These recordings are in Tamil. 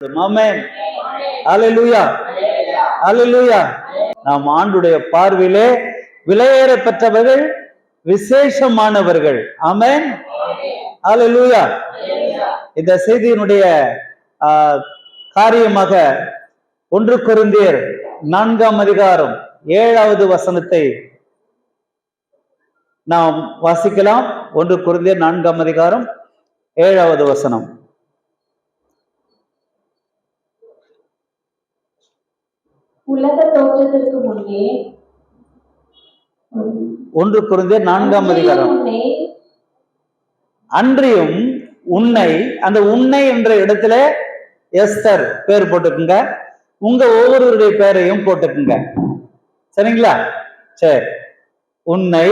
ஆமென். அல்லேலூயா. அல்லேலூயா. நாம் ஆண்டுடைய பார்வையிலே விலையேற பெற்றவர்கள், விசேஷமானவர்கள். ஆமென். அல்லேலூயா. இந்த செய்தியினுடைய காரியமாக 1 கொரிந்தியர் 4ஆம் அதிகாரம் 7வது வசனத்தை நாம் வாசிக்கலாம். 1 கொரிந்தியர் 4ஆம் அதிகாரம் 7வது வசனம். உலக தோற்றத்திற்கு முன்னே 1 கொரிந்தியர் 4ஆம் அதிகாரம். அன்றியும் உன்னை, அந்த உன்னை என்ற இடத்துல எஸ்தர் பேர் போட்டுக்குங்க. உங்க ஒவ்வொருவருடைய பேரையும் போட்டுக்குங்க. சரிங்களா? சரி. உன்னை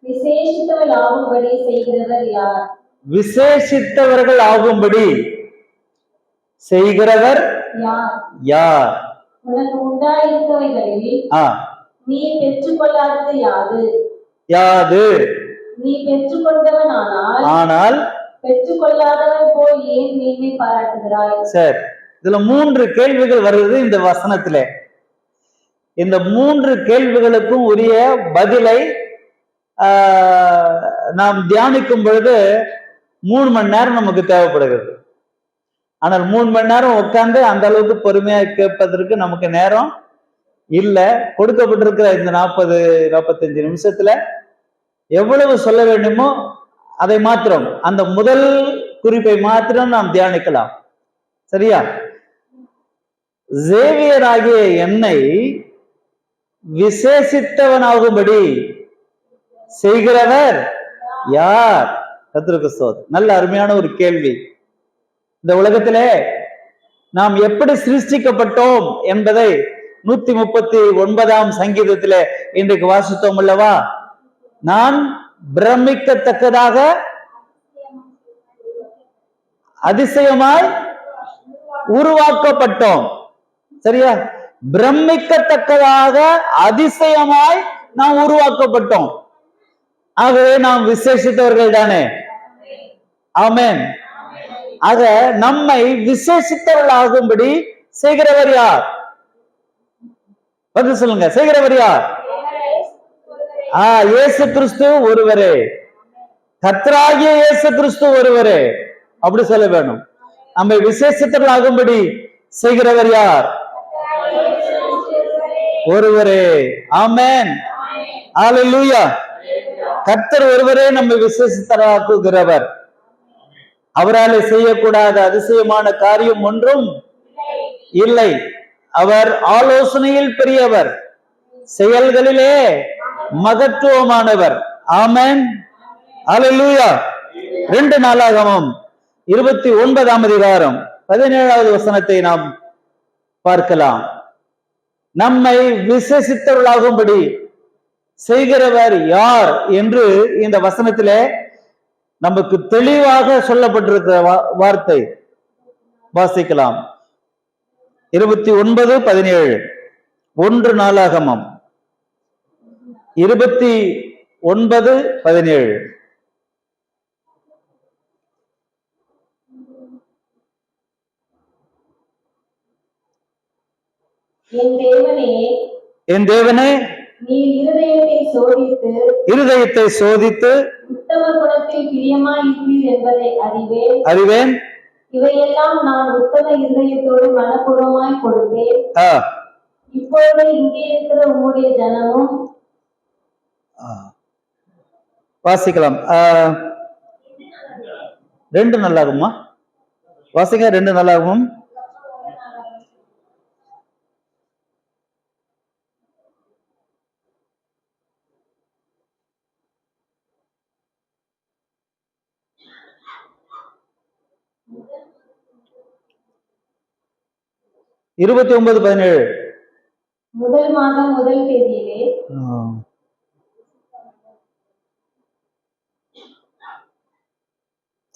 விசேஷித்தவர்கள் ஆகும்படி செய்கிறவர் யார்? விசேஷித்தவர்கள் ஆகும்படி செய்கிறவர் யார்? உனக்கு உண்டாயிருக்கவைகளில் நீ பெற்றுக்கொள்ளாதது யாது? யாது? நீ பெற்றுக்கொண்டவன் ஆனால் பெற்றுக்கொள்ளாதவன் போய் ஏன் மேன்மை பாராட்டுகிறாய்? சரி, இதுல 3 கேள்விகள் வருது இந்த வசனத்திலே. இந்த 3 கேள்விகளுக்கும் உரிய பதிலை நாம் தியானிக்கும் பொழுது 3 மணி நேரம் நமக்கு தேவைப்படுகிறது. ஆனால் 3 மணி நேரம் உட்கார்ந்து அந்த அளவுக்கு பொறுமையா கேட்பதற்கு நமக்கு நேரம் இல்லை. கொடுக்கப்பட்டிருக்கிற இந்த 40-45 நிமிஷத்துல எவ்வளவு சொல்ல வேண்டுமோ அதை மாத்திரம், அந்த முதல் குறிப்பை மாத்திரம் நாம் தியானிக்கலாம். சரியா? சேவியர் ஆகிய என்னை விசேஷித்தவனாகும்படி செய்கிறவர் யார்? கர்த்தருக்கு ஸ்தோத்திரம். நல்ல அருமையான ஒரு கேள்வி. இந்த உலகத்திலே நாம் எப்படி சிருஷ்டிக்கப்பட்டோம் என்பதை 139ஆம் சங்கீதத்திலே இன்றைக்கு வாசித்தோம் அல்லவா? நான் பிரமிக்கத்தக்கதாக அதிசயமாய் உருவாக்கப்பட்டோம். சரியா? பிரமிக்கத்தக்கதாக அதிசயமாய் நாம் உருவாக்கப்பட்டோம். ஆகவே நாம் விசேஷித்தவர்கள் தானே? ஆமென். ஆக நம்மை விசேஷித்தவர்கள் ஆகும்படி செய்கிறவர் யார்? பதில் சொல்லுங்க. செய்கிறவர் யார்? இயேசு கிறிஸ்து ஒருவரே. கர்த்தராகிய இயேசு கிறிஸ்து ஒருவரே. அப்படி சொல்ல வேணும். நம்மை விசேஷித்தவர்கள் ஆகும்படி செய்கிறவர் யார்? ஒருவரே. ஆமென். அல்லேலூயா. கர்த்தர் ஒருவரே நம்மை விசேஷித்தவராக்குகிறவர். அவரால் செய்யக்கூடாத அதிசயமான காரியம் ஒன்றும் இல்லை. அவர் ஆலோசனையில் பெரியவர், செயல்களிலே மகத்துவமானவர். ஆமென். அல்லேலூயா. 2 நாளாகமம் 29ஆம் அதிகாரம் 17வது வசனத்தை நாம் பார்க்கலாம். நம்மை விசேஷித்தவர்களாகும்படி செய்கிறவர் யார் என்று இந்த வசனத்திலே நமக்கு தெளிவாக சொல்லப்பட்டிருக்கிற வார்த்தை வாசிக்கலாம். 29:17. 1 நாளாகமம் 29:17. என் தேவனே, நீர் இருதயத்தை சோதித்து உத்தம குணத்தில் பிரியமாயிருப்பீர் என்பதை அறிவேன். இவையெல்லாம் நான் உத்தம இருதயத்தோடு மனப்பூர்வமாய் கொடுத்தேன். இப்பொழுது இங்கே இருக்கிற உம்முடைய ஜனமும். வாசிக்கலாம். 2 நாளாகுமா? வாசிக்க. 2 நாளாகும். இருபத்தி 29:17. முதல் மாதம் முதல் தேதியிலே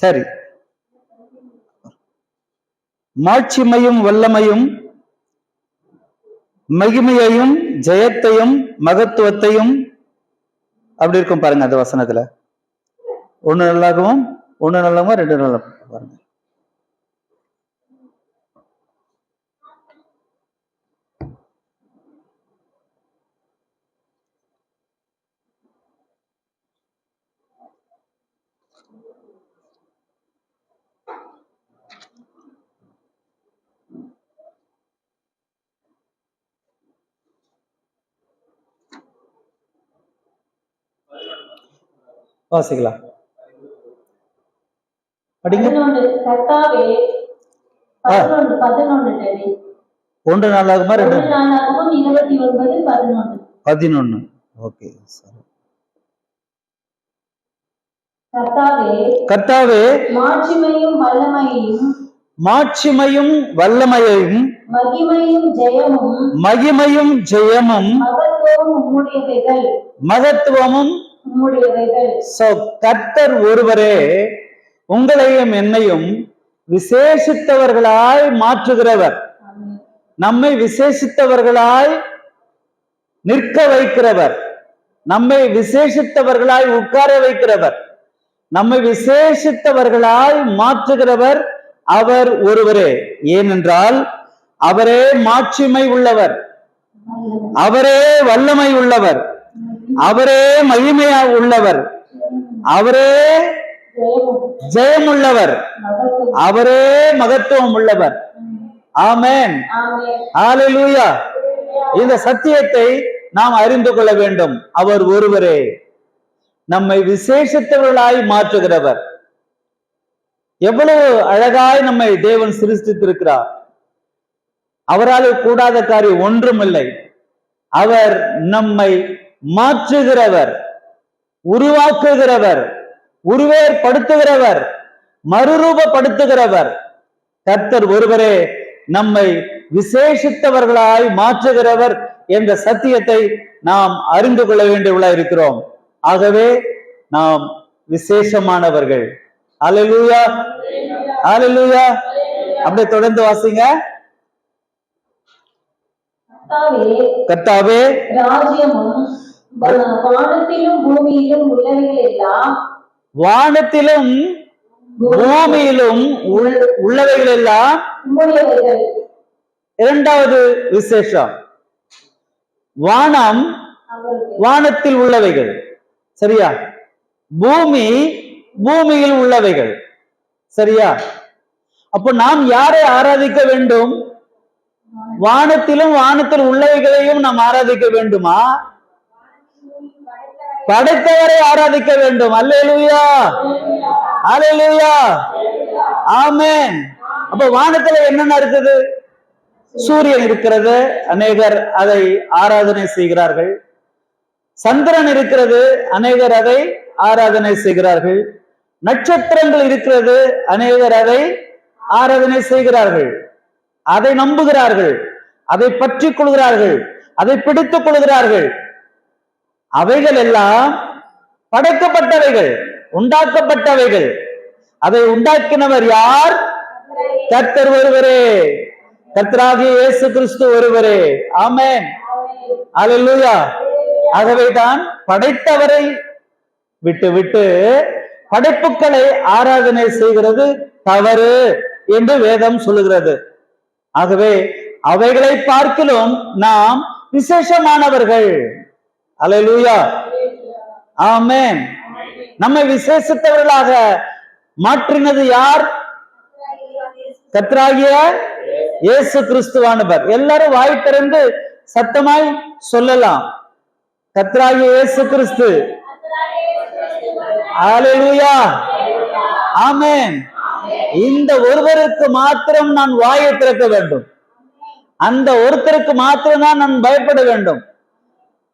சரி. மாட்சிமையும் வல்லமையும் மகிமையையும் ஜெயத்தையும் மகத்துவத்தையும் அப்படி இருக்கும் பாருங்க அந்த வசனத்துல. 1 நாளாகவும் 2 நாளாகவும் பாருங்க. வாசிக்கலாம், படிங்க. 11 கர்த்தாவே 11 டேடி. 1 நாளாகுமா 2 1 நாளாகவும் 29 11. 11. ஓகே. கர்த்தாவே கர்த்தாவே மாட்சிமையும் வல்லமையும் மாட்சிமையும் வல்லமையும் மகிமையும் ஜெயமும் மகத்துவமும் உம்முடையவைகள். கர்த்தர் ஒருவரே உங்களையும் என்னையும் விசேஷித்தவர்களாய் மாற்றுகிறவர், நம்மை விசேஷித்தவர்களாய் நிற்க வைக்கிறவர், நம்மை விசேஷித்தவர்களாய் உட்கார வைக்கிறவர், நம்மை விசேஷித்தவர்களாய் மாற்றுகிறவர் அவர் ஒருவரே. ஏனென்றால் அவரே மாட்சிமை உள்ளவர், அவரே வல்லமை உள்ளவர், அவரே மகிமையா உள்ளவர், அவரே ஜெயமுள்ளவர், அவரே மகத்துவம் உள்ளவர். ஆமென், ஹல்லேலூயா. இந்த சத்தியத்தை நாம் அறிந்து கொள்ள வேண்டும். அவர் ஒருவரே நம்மை விசேஷித்தவர்களாய் மாற்றுகிறவர். எவ்வளவு அழகாய் நம்மை தேவன் சிருஷ்டித்திருக்கிறார். அவரால் கூடாத காரியம் ஒன்றுமில்லை. அவர் நம்மை மாற்றுகிறவர், உருவாக்குகிறவர், உருவேற்படுத்துகிறவர், மறுரூபப்படுத்துகிறவர். கர்த்தர் ஒருவரே நம்மை விசேஷித்தவர்களாய் மாற்றுகிறவர் என்ற சத்தியத்தை நாம் அறிந்து கொள்ள வேண்டியவர்களாய் இருக்கிறோம். ஆகவே நாம் விசேஷமானவர்கள். அல்லேலூயா, அல்லேலூயா. அப்படியே தொடர்ந்து வாசிங்க. கர்த்தாவே ராஜ்யமும் வானத்திலும் பூமியிலும் உள்ளவைகள் எல்லாம், வானத்திலும் பூமியிலும் உள்ளவைகள் எல்லாம் உம்முடையவைகள். இரண்டாவது விசேஷம், வானம் வானத்தில் உள்ளவைகள், சரியா? பூமி பூமியில் உள்ளவைகள், சரியா? அப்போ நாம் யாரை ஆராதிக்க வேண்டும்? வானத்திலும் வானத்தில் உள்ளவைகளையும் நாம் ஆராதிக்க வேண்டுமா? படைத்தவரை ஆராதிக்க வேண்டும். அல்லேலூயா, அல்லேலூயா, ஆமென். அப்ப வானத்துல என்னென்ன இருக்குது? சூரியன் இருக்கிறது, அநேகர் அதை ஆராதனை செய்கிறார்கள். சந்திரன் இருக்கிறது, அநேகர் அதை ஆராதனை செய்கிறார்கள். நட்சத்திரங்கள் இருக்கிறது, அநேகர் அதை ஆராதனை செய்கிறார்கள். அதை நம்புகிறார்கள், அதை பற்றி கொள்கிறார்கள், அதை பிடித்துக் கொள்கிறார்கள். அவைகள் எல்லாம் படைக்கப்பட்டவைகள், உண்டாக்கப்பட்டவைகள். அதை உண்டாக்கினவர் யார்? கர்த்தர் ஒருவரே, கர்த்தராகிய இயேசு கிறிஸ்து ஒருவரே. ஆமென், அல்லேலூயா. ஆகவேதான் படைத்தவரை விட்டு படைப்புகளை ஆராதனை செய்கிறது தவறு என்று வேதம் சொல்லுகிறது. ஆகவே அவைகளை பார்க்கிலும் நாம் விசேஷமானவர்கள். அல்லேலூயா, ஆமென். நம்மை விசேஷித்தவர்களாக மாற்றினது யார்? கர்த்தராகிய இயேசு கிறிஸ்துவானவர். எல்லாரும் வாய் திறந்து சத்தமாய் சொல்லலாம், கர்த்தராகிய இயேசு கிறிஸ்து. அல்லேலூயா, ஆமென். இந்த ஒருவருக்கு மாத்திரம் நான் வாயை திறக்க வேண்டும், அந்த ஒருத்தருக்கு மாத்திரம் தான் நான் பயப்பட வேண்டும்.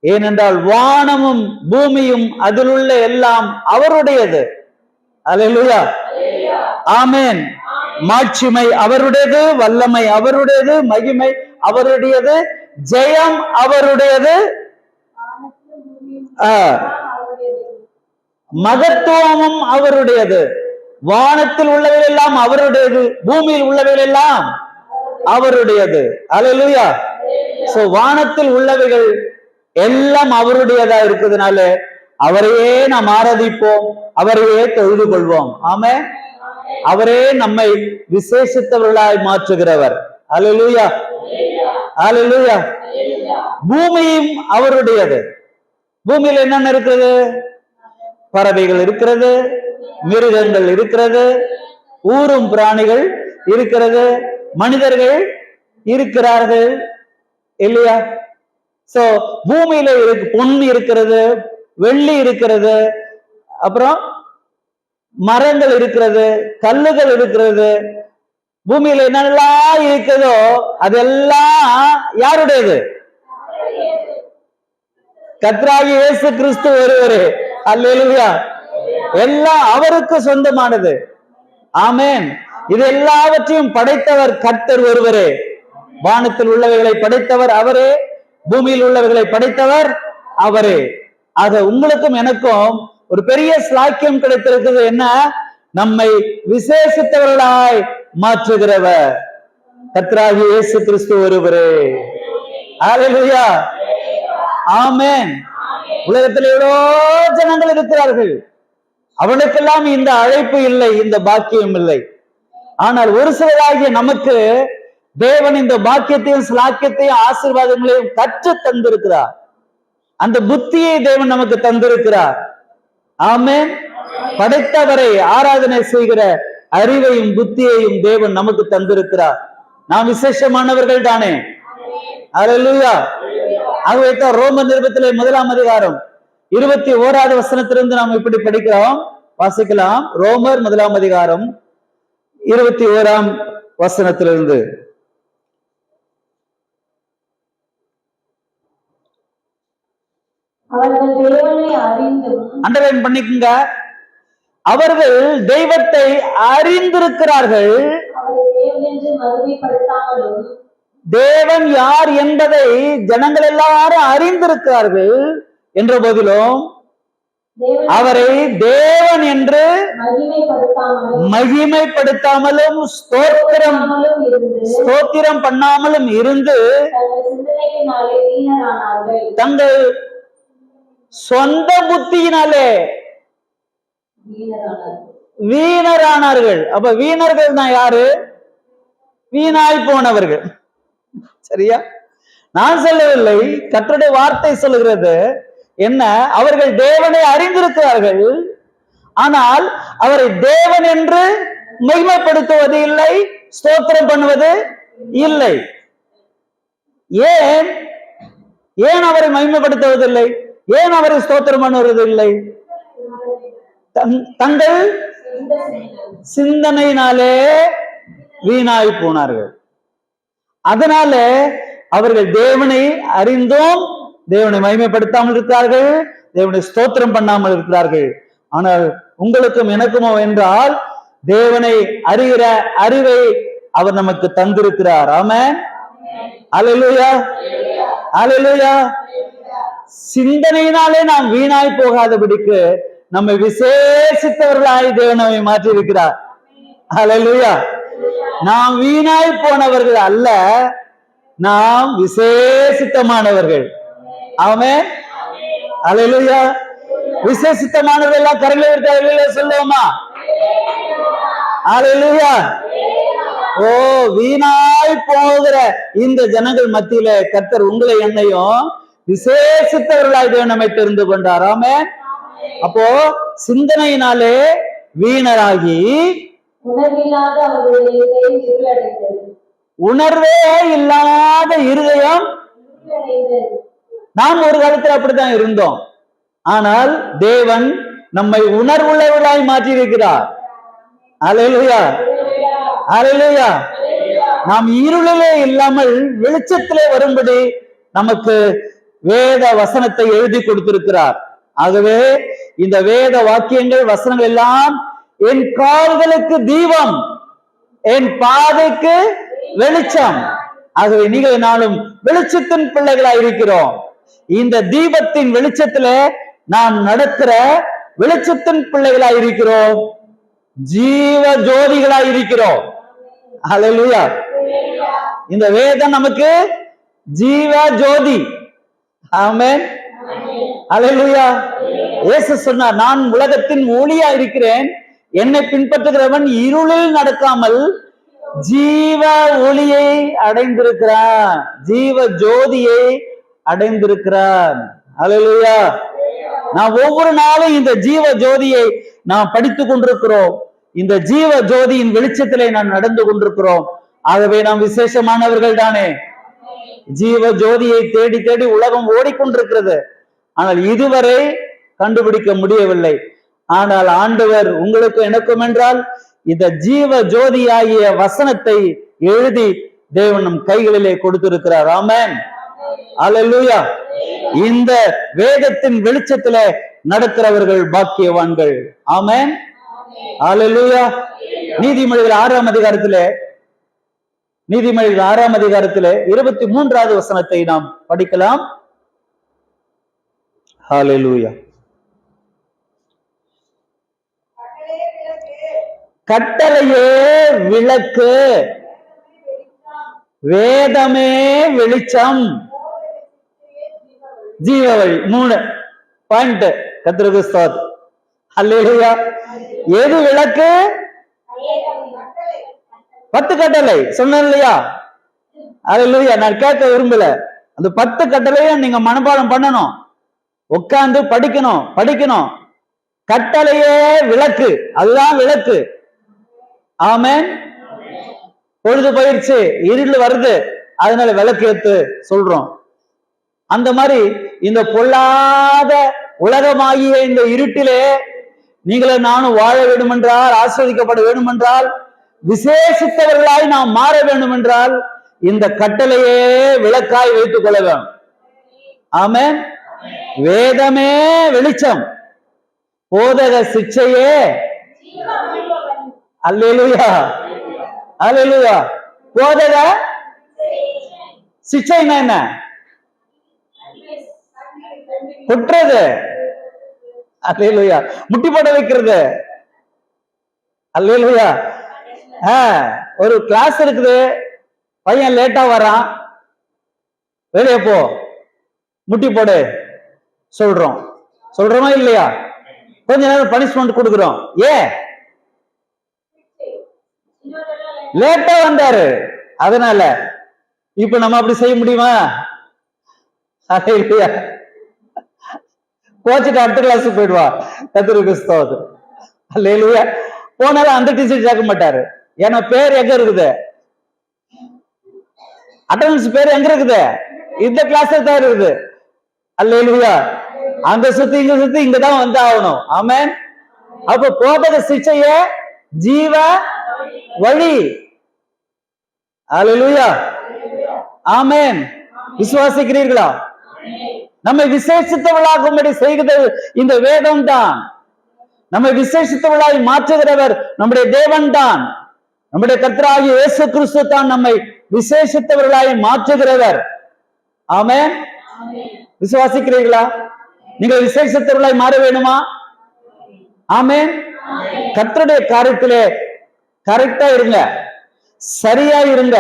ஏனென்றால் வானமும் பூமியும் அதில் உள்ள எல்லாம் அவருடையது. அல்லேலூயா, ஆமென். மாட்சிமை அவருடையது, வல்லமை அவருடையது, மகிமை அவருடையது, ஜெயம் அவருடையது, மகத்துவமும் அவருடையது. வானத்தில் உள்ளவைகள் எல்லாம் அவருடையது, பூமியில் உள்ளவைகள் எல்லாம் அவருடையது. அல்லேலூயா. சோ வானத்தில் உள்ளவைகள் எல்லாம் அவருடையதா இருக்குதுனால அவரையே நாம் ஆராதிப்போம், அவரையே தொழுது கொள்வோம். ஆமென். அவரே நம்மை விசேஷித்தவர்களாய் மாற்றுகிறவர். அல்லேலூயா, அல்லேலூயா. பூமியும் அவருடையது. பூமியில் என்னென்ன இருக்கிறது? பறவைகள் இருக்கிறது, மிருகங்கள் இருக்கிறது, ஊரும் பிராணிகள் இருக்கிறது, மனிதர்கள் இருக்கிறார்கள், இல்லையா? சோ பூமியில பொன் இருக்கிறது, வெள்ளி இருக்கிறது, அப்புறம் மரங்கள் இருக்கிறது, கல்லுகள் இருக்கிறது, பூமியில என்னெல்லாம் இருக்குதோ அதெல்லாம் யாருடையது? கர்த்தராகிய இயேசு கிறிஸ்து ஒருவரே. அல்லேலூயா. எல்லாம் அவருக்கு சொந்தமானது. ஆமென். இது எல்லாவற்றையும் படைத்தவர் கர்த்தர் ஒருவரே. வானத்தில் உள்ளவைகளை படைத்தவர் அவரே, பூமியில் உள்ளவைகளை படைத்தவர் அவரே. ஆக உங்களுக்கும் எனக்கும் ஒரு பெரிய ஸ்லாக்கியம் கிடைத்திருக்கிறது. என்ன? நம்மை விசேஷித்தவர்களாய் மாற்றுகிறவர் கர்த்தராகிய இயேசு கிறிஸ்து ஒருவரே. அல்லேலூயா. ஆமென். உலகத்தில் எவ்வளோ ஜனங்கள் இருக்கிறார்கள், அவனுக்கெல்லாம் இந்த அழைப்பு இல்லை, இந்த பாக்கியம் இல்லை. ஆனால் ஒரு சிலராகிய நமக்கு தேவன் இந்த பாக்கியத்தையும் ஸ்லாக்கியத்தையும் ஆசீர்வாதங்களையும் கற்று தந்திருக்கிறார். அந்த புத்தியை தேவன் நமக்கு தந்திருக்கிறார். ஆமென். படைத்தவரை ஆராதனை செய்கிற அறிவையும் புத்தியையும் தேவன் நமக்கு தந்திருக்கிறார். நாம் விசேஷமானவர்கள் தானே. அல்லேலூயா. ஆகவே தான் ரோமர் நிருபத்திலே 1ஆம் அதிகாரம் 21வது வசனத்திலிருந்து நாம் இப்படி படிக்கிறோம், வாசிக்கலாம். ரோமர் 1ஆம் அதிகாரம் 21ஆம் வசனத்திலிருந்து. அவர்கள் தேவனை அறிந்தும், அண்டர்லைன் பண்ணிக்கங்க, அவர்கள் தெய்வத்தை அறிந்திருக்கிறார்கள், அவரை தேவன் என்று மகிமைப்படுத்தாமலும், தேவன் யார் என்பதை ஜனங்கள் எல்லாரும் அறிந்திருக்கிறார்கள் என்ற போதிலும் தேவனை அவரை தேவன் என்று மகிமைப்படுத்தாமலும் இருந்து ஸ்தோத்திரம் பண்ணாமலும் இருந்து தங்கள் சிந்தனையினாலே வீணரானார்கள். தங்கள் சொந்த புத்தியினாலே வீணரானார்கள். அப்ப வீணர்கள் தான் யாரு? வீணாய் போனவர்கள். சரியா? நான் சொல்லவில்லை, கர்த்தருடைய வார்த்தை சொல்லுகிறது. என்ன? அவர்கள் தேவனை அறிந்திருக்கிறார்கள், ஆனால் அவரை தேவன் என்று மகிமைப்படுத்துவது இல்லை, ஸ்தோத்திரம் பண்ணுவது இல்லை. ஏன் ஏன் அவரை மகிமைப்படுத்துவதில்லை? ஏன் அவரை ஸ்தோத்திரம் பண்ணுவதில்லை? தங்கள் சிந்தனையினாலே வீணாய் போனார்கள். அதனால அவர்கள் தேவனை அறிந்தும் தேவனை மகிமைப்படுத்தாமல் இருக்கிறார்கள், தேவனை ஸ்தோத்திரம் பண்ணாமல் இருக்கிறார்கள். ஆனால் உங்களுக்கும் எனக்குமோ என்றால் தேவனை அறிகிற அறிவை அவர் நமக்கு தந்திருக்கிறார். ஆமென். அல்லேலூயா. அல்லேலூயா. சிந்தனையினாலே நாம் வீணாய் போகாதபடிக்கு நம்மை விசேஷித்தவர்களாய் தேவன் நம்மை மாற்றி இருக்கிறார். அல்லேலூயா. நாம் வீணாய் போனவர்கள் அல்ல, நாம் விசேஷித்தமானவர்கள். ஆமென். அல்லேலூயா. விசேஷித்தமானவர்கள் எல்லாம் கரையில இருக்கிற சொல்லுவோமா? அல்லேலூயா. ஓ, வீணாய் போகிற இந்த ஜனங்கள் மத்தியில கர்த்தர் உங்களை என்னையும் விசேஷித்தவர்களாய் தேவன் நம்மை தெரிந்து கொண்டார். ஆமென். அப்போ சிந்தனையினாலே வீணராகி உணர்வே இல்லாத இருதயம். நாம் ஒரு காலத்தில் அப்படித்தான் இருந்தோம், ஆனால் தேவன் நம்மை உணர்வுள்ளவர்களாய் மாற்றி இருக்கிறார். அல்லேலூயா. அல்லேலூயா. நாம் இருளிலே இல்லாமல் வெளிச்சத்திலே வரும்படி நமக்கு வேத வசனத்தை எழுதி கொடுத்திருக்கிறார். ஆகவே இந்த வேத வாக்கியங்கள் வசனங்கள் எல்லாம் என் கால்களுக்கு தீபம், என் பாதைக்கு வெளிச்சம். ஆகவே நீங்கள் நாளும் வெளிச்சத்தின் பிள்ளைகளாய் இருக்கிறோம். இந்த தீபத்தின் வெளிச்சத்துல நாம் நடக்கிற வெளிச்சத்தின் பிள்ளைகளாய் இருக்கிறோம், ஜீவ ஜோதிகளாய் இருக்கிறோம். அல்லேலூயா. இந்த வேதம் நமக்கு ஜீவ ஜோதி. ஆமென். அல்லேலூயா. இயேசு சொன்னார், நான் உலகத்தின் ஒளியா இருக்கிறேன், என்னை பின்பற்றுகிறவன் இருளில் நடக்காமல் ஜீவ ஒளியை அடைந்திருக்கிறான், ஜீவ ஜோதியை அடைந்திருக்கிறான். அல்லேலூயா. நாம் ஒவ்வொரு நாளும் இந்த ஜீவ ஜோதியை நாம் படித்துக் கொண்டிருக்கிறோம், இந்த ஜீவ ஜோதியின் வெளிச்சத்திலே நாம் நடந்து கொண்டிருக்கிறோம். ஆகவே நாம் விசேஷமானவர்கள் தானே. ஜீவ ஜோதியை தேடி தேடி உலகம் ஓடிக்கொண்டிருக்கிறது, ஆனால் இதுவரை கண்டுபிடிக்க முடியவில்லை. ஆனால் ஆண்டவர் உங்களுக்கும் எனக்கும் என்றால் இந்த ஜீவ ஜோதியாகிய வசனத்தை எழுதி தேவன் நம் கைகளிலே கொடுத்திருக்கிறார். ஆமென், அல்லேலூயா. இந்த வேதத்தின் வெளிச்சத்திலே நடக்கிறவர்கள் பாக்கியவான்கள். ஆமென், அல்லேலூயா. நீதிமொழிகள் 6ஆம் அதிகாரத்திலே 23வது வசனத்தை நாம் படிக்கலாம். ஹல்லேலூயா. கட்டளையே விளக்கு, வேதமே வெளிச்சம், ஜீவ வழி. 3 பாயிண்ட். கர்த்தருக்கு ஸ்தோத்திரம். ஹல்லேலூயா. எது விளக்கு? 10 கட்டளை சொன்னேன் இல்லையா? ஹல்லேலூயா. நான் கேட்க விரும்பல. அந்த 10 கட்டளையும் நீங்க மனப்பாடம் பண்ணணும், உட்கார்ந்து படிக்கணும். கட்டளையே விளக்கு, அதுதான் விளக்கு. ஆமென். பொழுது போயிடுச்சு, இருள் வருது, அதனால விளக்கு ஏத்து சொல்றோம். அந்த மாதிரி இந்த பொல்லாத உலகமாகிய இந்த இருட்டிலே நீங்களே நானும் வாழ வேண்டும் என்றால், ஆஸ்வதிக்கப்பட வேண்டும் என்றால், விசேஷித்தவர்களாய் நாம் மாற வேண்டும் என்றால் இந்த கட்டளையே விளக்காய் வைத்துக் கொள்ள வேண்டும். ஆமென். வேதமே வெளிச்சம், போதக சிச்சையே. அல்லேலூயா, அல்லேலூயா. போதக சிச்சைனா என்ன? குற்றது. அல்லேலூயா. முட்டி போட வைக்கிறது. அல்லேலூயா. ஒரு கிளாஸ் இருக்குது, பையன் லேட்டா வரான், வெளியே போ, முட்டி போடு சொல்றோமா இல்லையா? கொஞ்ச நேரம் பனிஷ்மெண்ட் கொடுக்கிறோம். ஏன்? லேட்டா வந்தாரு, அதனால. இப்ப நம்ம அப்படி செய்ய முடியுமா? இல்லையா? கோச்சுட்டு அடுத்த கிளாஸ் போயிடுவா. கர்த்தருக்கு ஸ்தோத்திரம். அல்லேலூயா. போனாலும் அந்த டீச்சர் சேர்க்க மாட்டாரு. ஏன்னா பேர் எங்க இருக்குது? அட்டெண்டன்ஸ் பேர் எங்க இருக்குது? இந்த கிளாஸ் தான் இருக்குது. அல்லேலூயா. அங்க சுத்தி இங்க சுத்தி இங்கதான் வந்து ஆகணும். ஆமென். அப்ப போதக சிச்சைய ஜீவ வழி. அல்லேலூயா. ஆமென். விசுவாசிக்கிறீர்களா? நம்மை விசேஷித்தவளாகும்படி செய்கிறது இந்த வேதம் தான். நம்மை விசேஷித்தவளாய் மாற்றுகிறவர் நம்முடைய தேவன் தான். நம்முடைய கர்த்தராகிய இயேசு கிறிஸ்து தான் நம்மை விசேஷித்தவர்களாய் மாற்றுகிறவர். ஆமென். விசுவாசிக்கிறீர்களா? நீங்கள் விசேஷித்தவர்களாய் மாற வேணுமா? ஆமென். கர்த்தருடைய காரியத்திலே கரெக்டா இருங்க, சரியா இருங்க.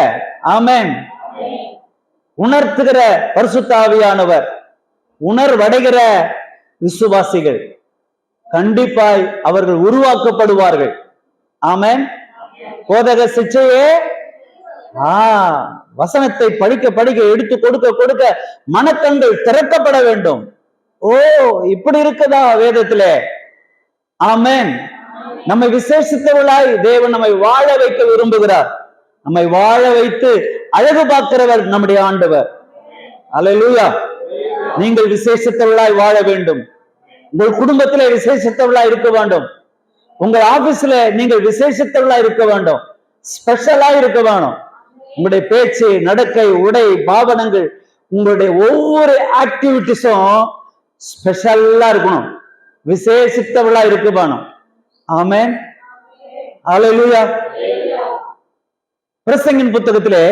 ஆமென். உணர்த்துகிற பரிசுத்த ஆவியானவர், உணர்வடைகிற விசுவாசிகள் கண்டிப்பாய் அவர்கள் உருவாக்கப்படுவார்கள். ஆமென். போதக சிச்சையே வசனத்தை படிக்க எடுத்து கொடுக்க மனக்கண்கள் திறக்கப்பட வேண்டும். ஓ, இப்படி இருக்குதா வேதத்திலே? ஆமென். நம்மை விசேஷித்தவர்களாய் தேவன் நம்மை வாழ வைக்க விரும்புகிறார். நம்மை வாழ வைத்து அழகு பார்க்கிறவர் நம்முடைய ஆண்டவர். அல்லேலூயா. நீங்கள் விசேஷித்தவர்களாய் வாழ வேண்டும். உங்கள் குடும்பத்திலே விசேஷித்தவர்களாய் இருக்க வேண்டும். உங்கள் ஆபீஸ்ல நீங்கள் விசேஷித்தவர்களாய் இருக்க வேண்டும். ஸ்பெஷலா இருக்க வேணும். உங்களுடைய பேச்சு, நடக்கை, உடை, பாவனங்கள், உங்களுடைய ஒவ்வொரு ஆக்டிவிட்டிஸும் ஸ்பெஷலா இருக்கணும், விசேஷித்தவர்களா இருக்க வேணும். ஆமென். அல்லேலூயா. பிரசங்கின் புத்தகத்திலே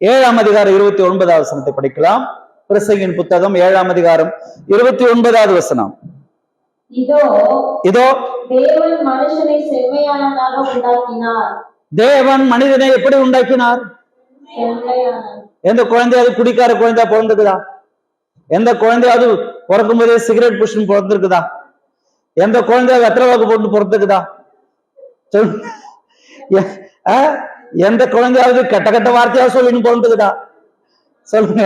7ஆம் அதிகாரம் 29வது வசனத்தை படிக்கலாம். பிரசங்கின் புத்தகம் 7ஆம் அதிகாரம் 29வது வசனம். இதோ தேவன் மனுஷனை செம்மையானதாக உண்டாக்கினார். தேவன் மனிதனை எப்படி உண்டாக்கினார்? எந்த குழந்தையாவது குடிக்கார குழந்தையா பிறந்திருக்குதா? எந்த குழந்தையாவது பிறக்கும் போதே சிகரெட் புஷ்னு பிறந்திருக்குதா? எந்த குழந்தையாவது வெத்தலை போட்டு பிறந்திருக்குதா? எந்த குழந்தையாவது கெட்ட வார்த்தையா சொல்லின்னு பிறந்திருக்குதா? சொல்லுங்க.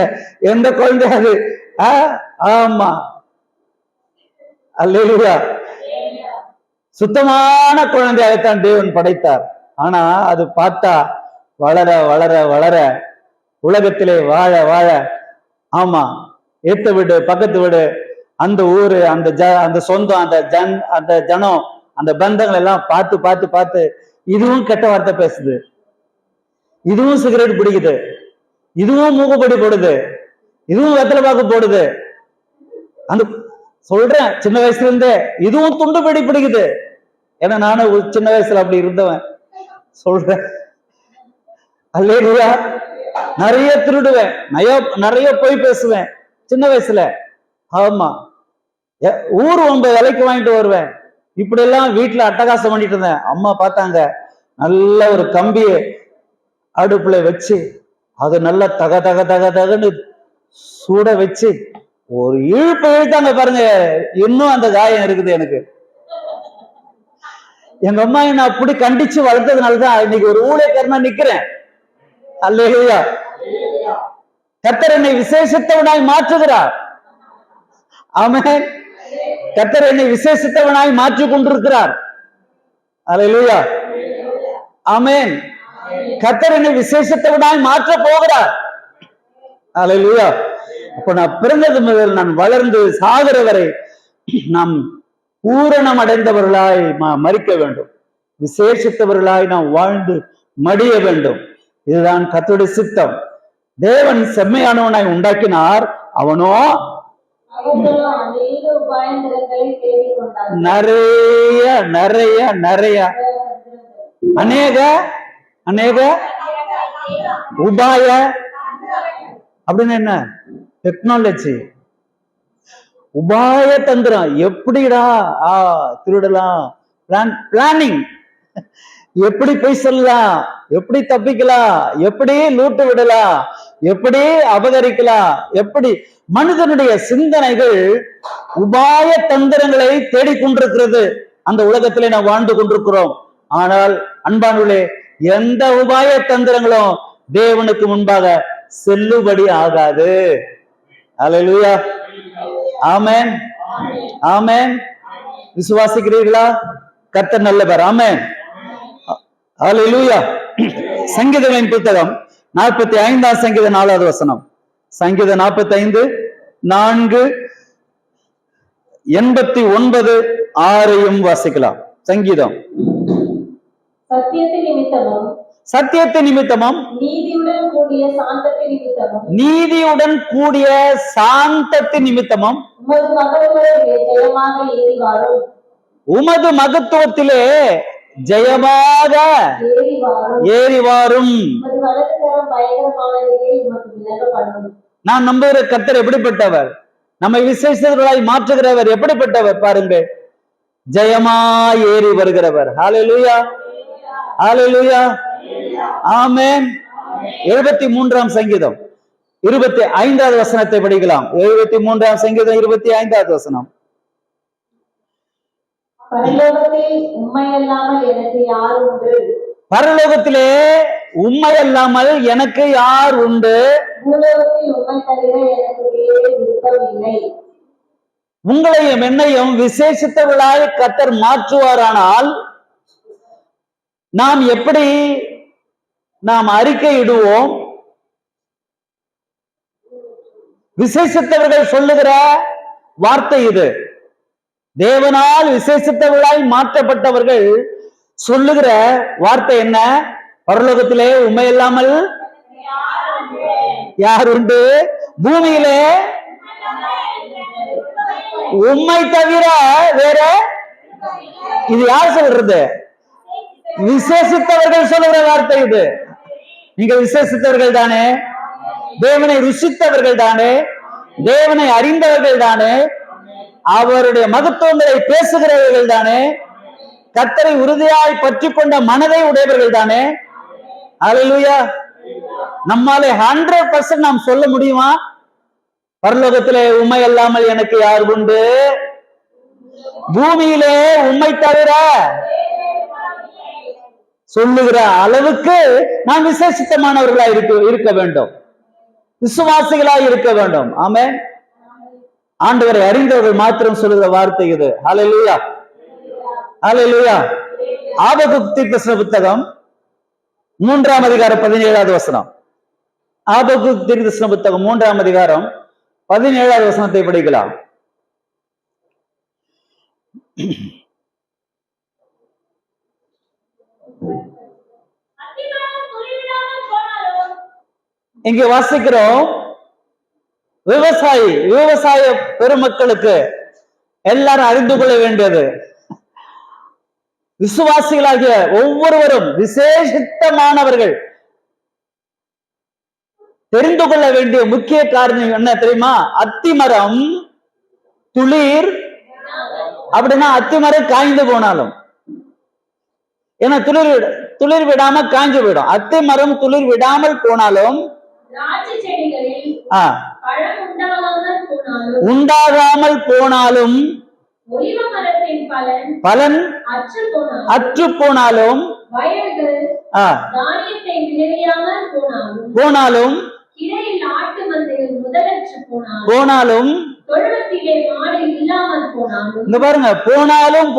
எந்த குழந்தையாவது? ஆமா. அல்லேலூயா. சுத்தமான குழந்தையாகத்தான் தேவன் படைத்தார். ஆனா அது பார்த்தா வளர வளர வளர உலகத்திலே வாழ வாழ, ஆமா, ஏத்த வீடு, பக்கத்து வீடு, அந்த ஊரு, அந்த சொந்தம், அந்த ஜனம், அந்த பந்தங்கள் எல்லாம் பார்த்து பார்த்து பார்த்து இதுவும் கெட்ட வார்த்தை பேசுது, இதுவும் சிகரெட் பிடிக்குது, இதுவும் மூக்குப்படி போடுது, இதுவும் வெத்தலை பாக்கு போடுது. அந்த சொல்றேன் சின்ன வயசுல இருந்தே இதுவும் துண்டு படி பிடிக்குது. ஏன்னா நானும் சின்ன வயசுல அப்படி இருந்தவன் சொல்றேன். அல்லேலூயா. நிறைய திருடுவேன், நிறைய போய் பேசுவேன் சின்ன வயசுல. ஆமா, ஊர் 9 விலைக்கு வாங்கிட்டு வருவேன். இப்படி எல்லாம் வீட்டுல அட்டகாசம் பண்ணிட்டு இருந்தேன். அம்மா பார்த்தாங்க, நல்ல ஒரு கம்பிய அடுப்புல வச்சு அது நல்லா தக தக தக தகன்னு சூட வச்சு ஒரு இழுப்பு இழுத்தாங்க பாருங்க. இன்னும் அந்த காயம் இருக்குது எனக்கு. எங்க அம்மா என்ன அப்படி கண்டிச்சு வளர்த்ததுனாலதான் இன்னைக்கு ஒரு ஊழியக்காரனா நிக்கிறேன். அல்லேலூயா. கர்த்தர் என்னை விசேஷித்தவனாய் மாற்றுகிறார். ஆமென். கர்த்தர் என்னை விசேஷித்தவனாய் மாற்றிக் கொண்டிருக்கிறார். அல்லேலூயா. ஆமென். கர்த்தர் என்னை விசேஷித்தவனாய் மாற்ற போகிறார். அல்லேலூயா. அப்ப நான் பிறந்தது முதல் நான் வளர்ந்து சாகிற வரை நாம் பூரணம் அடைந்தவர்களாய் மரிக்க வேண்டும். விசேஷித்தவர்களாய் நாம் வாழ்ந்து மடிய வேண்டும். இதுதான் கர்த்தருடைய சித்தம். தேவன் செம்மையானவனாய் உண்டாக்கினார். அவனோ நிறைய நிறைய நிறைய அநேக அநேக உபாய அப்படின்னு என்ன டெக்னாலஜி, உபாய தந்திரம். எப்படிடா திருடலாம், பிளானிங், எப்படி போய் சொல்லலாம், எப்படி தப்பிக்கலாம், எப்படி லூட்டு விடலாம், எப்படி அபகரிக்கலாம், எப்படி மனிதனுடைய சிந்தனைகள் உபாய தந்திரங்களை தேடிக்கொண்டிருக்கிறது. அந்த உலகத்திலே நாம் வாழ்ந்து கொண்டிருக்கிறோம். ஆனால் அன்பானவர்களே, எந்த உபாய தந்திரங்களும் தேவனுக்கு முன்பாக செல்லுபடி ஆகாது. அல்லேலூயா. ஆமென். ஆமென். விசுவாசிக்கிறீர்களா? கர்த்தர் நல்லவர். ஆமென். அல்லேலூயா. சங்கீதங்களின் புத்தகம் 45ஆம் சங்கீதம் 4வது வசனம். சங்கீதம் 45 4 89 6 வாசிக்கலாம். சங்கீதம். சத்தியத்தின் நிமித்தமும் நீதியுடன் கூடிய சாந்தத்தின் நிமித்தமும் உமது மகத்துவத்திலே ஜெயமாக ஏறி வாரும். நான் நம்புகிற கர்த்தர் எப்படிப்பட்டவர், நம்மை விசேஷர்களாய் மாற்றுகிறவர் எப்படிப்பட்டவர் பாருங்க. ஜெயமாய் ஏறி வருகிறவர். ஹல்லேலூயா. ஹல்லேலூயா. ஆமென். 73ஆம் சங்கீதம் 25வது வசனத்தை படிக்கலாம். 73ஆம் சங்கீதம் 25வது வசனம். பரலோகத்திலே உம்மை அல்லாமல் எனக்கு யார் உண்டு? பூலோகத்தில் உம்மை தவிர எனக்கு வேறு விருப்பமில்லை. உங்களையும் என்னையும் விசேஷித்தவர்களாய் கர்த்தர் மாற்றுவாரானால் நாம் எப்படி அறிக்கையிடுவோம்? விசேஷித்தவர்கள் சொல்லுகிற வார்த்தை இது. தேவனால் விசேஷித்தவர்களாய் மாற்றப்பட்டவர்கள் சொல்லுகிற வார்த்தை என்ன? பரலோகத்திலே உம்மை இல்லாமல் யார் உண்டு? பூமியிலே உம்மை தவிர வேற. இது யார் சொல்றது? விசேஷித்தவர்கள் சொல்லுகிற வார்த்தை இது. நீங்க விசேஷித்தவர்கள் தானே, தேவனை ருசித்தவர்கள் தானே, தேவனை அறிந்தவர்கள் தானே, அவருடைய மகத்துவங்களை பேசுகிறவர்கள் தானே, கர்த்தரை உறுதியாய் பற்றி கொண்ட மனதை உடையவர்கள் தானே. அல்லேலூயா. நம்மாலே 100% நாம் சொல்ல முடியுமா? பரலோகத்திலே உம்மை அல்லாமல் எனக்கு யார் உண்டு? பூமியிலே உம்மை தவிர சொல்லுகிற அளவுக்கு நாம் விசேஷித்தமானவர்களாய் இருக்க வேண்டும், விசுவாசிகளாய் இருக்க வேண்டும். ஆமென். ஆண்டவரை அறிந்தவர்கள் மாத்திரம் சொல்லுகிற வார்த்தை இது. ஹல்லேலூயா. ஹல்லேலூயா. ஆபகுக் தீர்க்கதரிசன புத்தகம் 3ஆம் அதிகாரம் 17வது வசனம். ஆபகுக் தீர்க்கதரிசன புத்தகம் 3ஆம் அதிகாரம் 17வது வசனத்தை படிக்கலாம். இங்க வாசிக்கிறோம், விவசாய பெருமக்களுக்கு எல்லாரும் அறிந்து கொள்ள வேண்டியது, விசுவாசிகளாகிய ஒவ்வொருவரும் விசேஷித்தமானவர்கள் தெரிந்து கொள்ள வேண்டிய முக்கிய காரணம் என்ன தெரியுமா? அத்திமரம் துளிர், அப்படின்னா அத்திமரம் காய்ந்து போனாலும், ஏன்னா துளிர் விடாம காய்ஞ்சு போயிடும். அத்திமரம் துளிர் விடாமல் போனாலும், உண்டாகாமல் போனாலும், பலன் அற்று போனாலும், போனாலும் இந்த பாருங்க, போனாலும்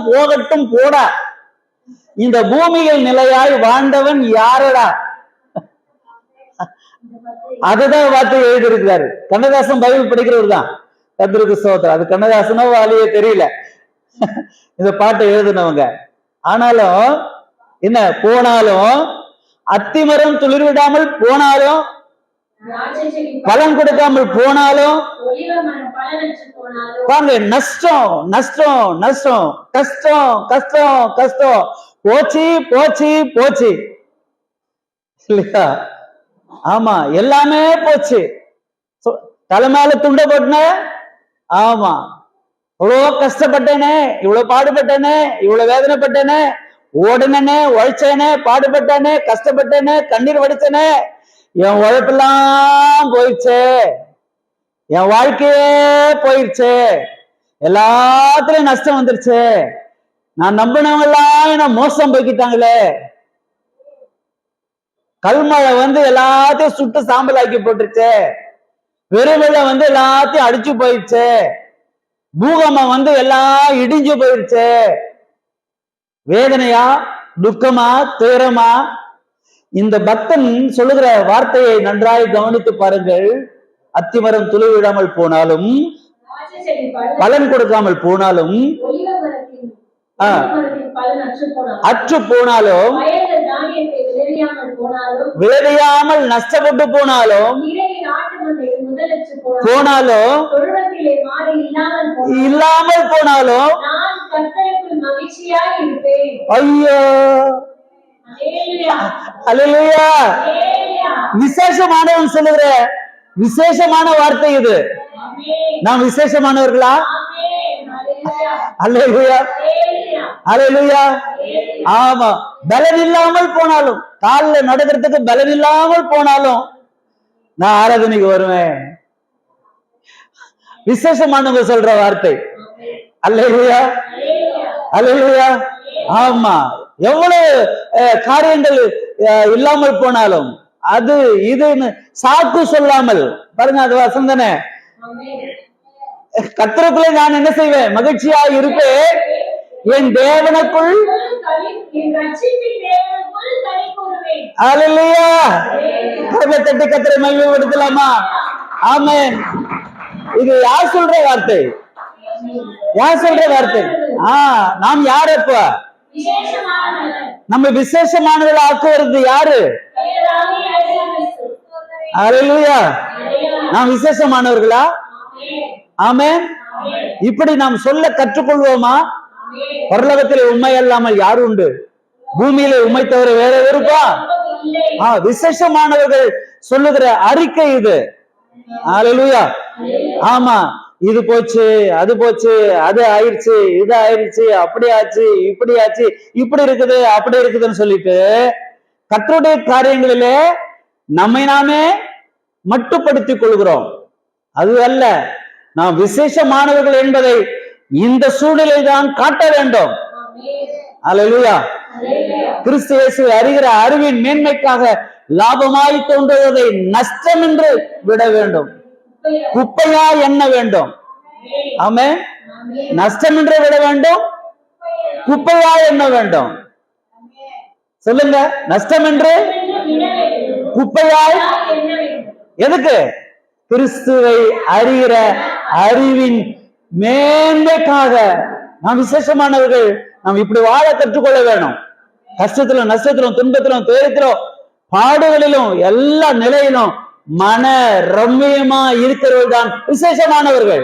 போகட்டும் போடா, இந்த பூமியில் நிலையாய் வாழ்ந்தவன் யாரடா? அதுதான் வார்த்தை எழுதியிருக்கிறாரு. கண்ணதாசன் பைபிள் படிக்கிறவர் தான். கர்த்தருக்கு ஸ்தோத்திரம். அது கண்ணதாசனோ வாலியே தெரியல, இந்த பாட்டை எழுதினவங்க. ஆனாலும் என்ன, போனாலும் அத்திமரம் துளிர் விடாமல் போனாலும், பலன் கொடுக்காமல் போனாலும், பாருங்க, நஷ்டம் நஷ்டம் நஷ்டம், கஷ்டம் கஷ்டம் கஷ்டம், போச்சு போச்சு போச்சு இல்லையா? ஆமா, எல்லாமே போச்சு. தலைமையில துண்ட போட்டன. ஆமா, இவ்வளவு கஷ்டப்பட்டேனே, இவ்வளவு பாடுபட்டேனே, இவ்வளவு வேதனைப்பட்டேனே, ஓடுனே, உழைச்சேனே, பாடுபட்டேனே, கஷ்டப்பட்டேனே, கண்ணீர் வடிச்சேனே, என் உழைப்பெல்லாம் போயிடுச்சு, என் வாழ்க்கையே போயிடுச்சு, எல்லாத்துலயும் நஷ்டம் வந்துருச்சு, நான் நம்பினவங்க எல்லாம் என்ன மோசம் போய்க்கிட்டாங்களே, கல்மழை எல்லாத்தையும் சுட்டு சாம்பல் ஆக்கி போட்டுருச்சு, வெறுமழை எல்லாத்தையும் அடிச்சு போயிடுச்சு, பூகம்பம் எல்லாம் இடிஞ்சு போயிடுச்சு. வேதனையா, துக்கமா, துயரமா? இந்த பக்தன் சொல்லுகிற வார்த்தையை நன்றாய் கவனித்து பாருங்கள். அத்திமரம் துளிர் விடாமல் போனாலும், பலன் கொடுக்காமல் போனாலும், அற்று போனாலும், விளையாமல் நஷ்டப்பட்டு போனாலும், இல்லாமல் போனாலும், ஐயோ அல்லேலூயா, விசேஷமானவன் சொல்லுகிற விசேஷமான வார்த்தை இது. நாம் விசேஷமானவர்களா? அல்லேலூயா அல்லேலூயா. ஆமா, பலன் இல்லாமல் போனாலும், காலில் நடக்கிறதுக்கு பலன் இல்லாமல் போனாலும் நான் ஆராதனைக்கு வருவேன். விசேஷமானவங்க சொல்ற வார்த்தை. அல்லேலூயா அல்லேலூயா. ஆமா, எவ்வளவு காரியங்கள் இல்லாமல் போனாலும், அது இதுன்னு சாக்கு சொல்லாமல், பாருங்க, அது வசந்தன, கர்த்தருக்குள்ளே நான் என்ன செய்வேன்? மகிழ்ச்சியா இருப்பேன், என் தேவனுக்குள். அல்லேலூயா. கரங்களை தட்டி கர்த்தரை மகிமைப்படுத்தலாமா? ஆமென். இது யார் சொல்ற வார்த்தை? யார் சொல்ற வார்த்தை? நாம் யார்? அப்ப நம்ம விசேஷமானவர்களை ஆக்குவது யாரு? அல்லேலூயா. நாம் விசேஷமானவர்களா? ஆமென். இப்படி நாம் சொல்ல கற்றுக்கொள்வோமா? பரலோகத்திலே உண்மை அல்லாமல் யாரு உண்டு? பூமியிலே உண்மை தவிர வேற இருப்பா? விசேஷமானவர்கள் சொல்லுகிற அறிக்கை இது. அல்லேலூயா. ஆமா, இது போச்சு, அது போச்சு, அது ஆயிடுச்சு, இது ஆயிடுச்சு, அப்படி ஆச்சு, இப்படி ஆச்சு, இப்படி இருக்குது, அப்படி இருக்குதுன்னு சொல்லிட்டு கர்த்தருடைய காரியங்களிலே நம்மை நாமே மட்டுப்படுத்திக் கொள்கிறோம். அது அல்ல, நாம் விசேஷமானவர்கள் என்பதை இந்த சூழ்நிலை தான் காட்ட வேண்டும். அல்லேலூயா. கிறிஸ்து இயேசுவை அறிகிற அறிவின் மேன்மைக்காக லாபமாய் தோன்றுவதை நஷ்டம் என்று விட வேண்டும், குப்பையா எண்ண வேண்டும். ஆமென். நஷ்டம் என்று விட வேண்டும், குப்பையா எண்ண வேண்டும். சொல்லுங்க, நஷ்டம் என்று குப்பையாய். எதுக்கு? கிறிஸ்துவை அறிகிற அறிவின் மேன்மைக்காக நாம் விசேஷமானவர்கள். நாம் இப்படி வாழ கற்றுக்கொள்ள வேணும். கஷ்டத்திலும் நஷ்டத்திலும் துன்பத்திலும் துயரத்திலும் பாடுகளிலும் எல்லா நிலையிலும் மன ரம்மியமா இருக்கிறவர்கள் தான் விசேஷமானவர்கள்.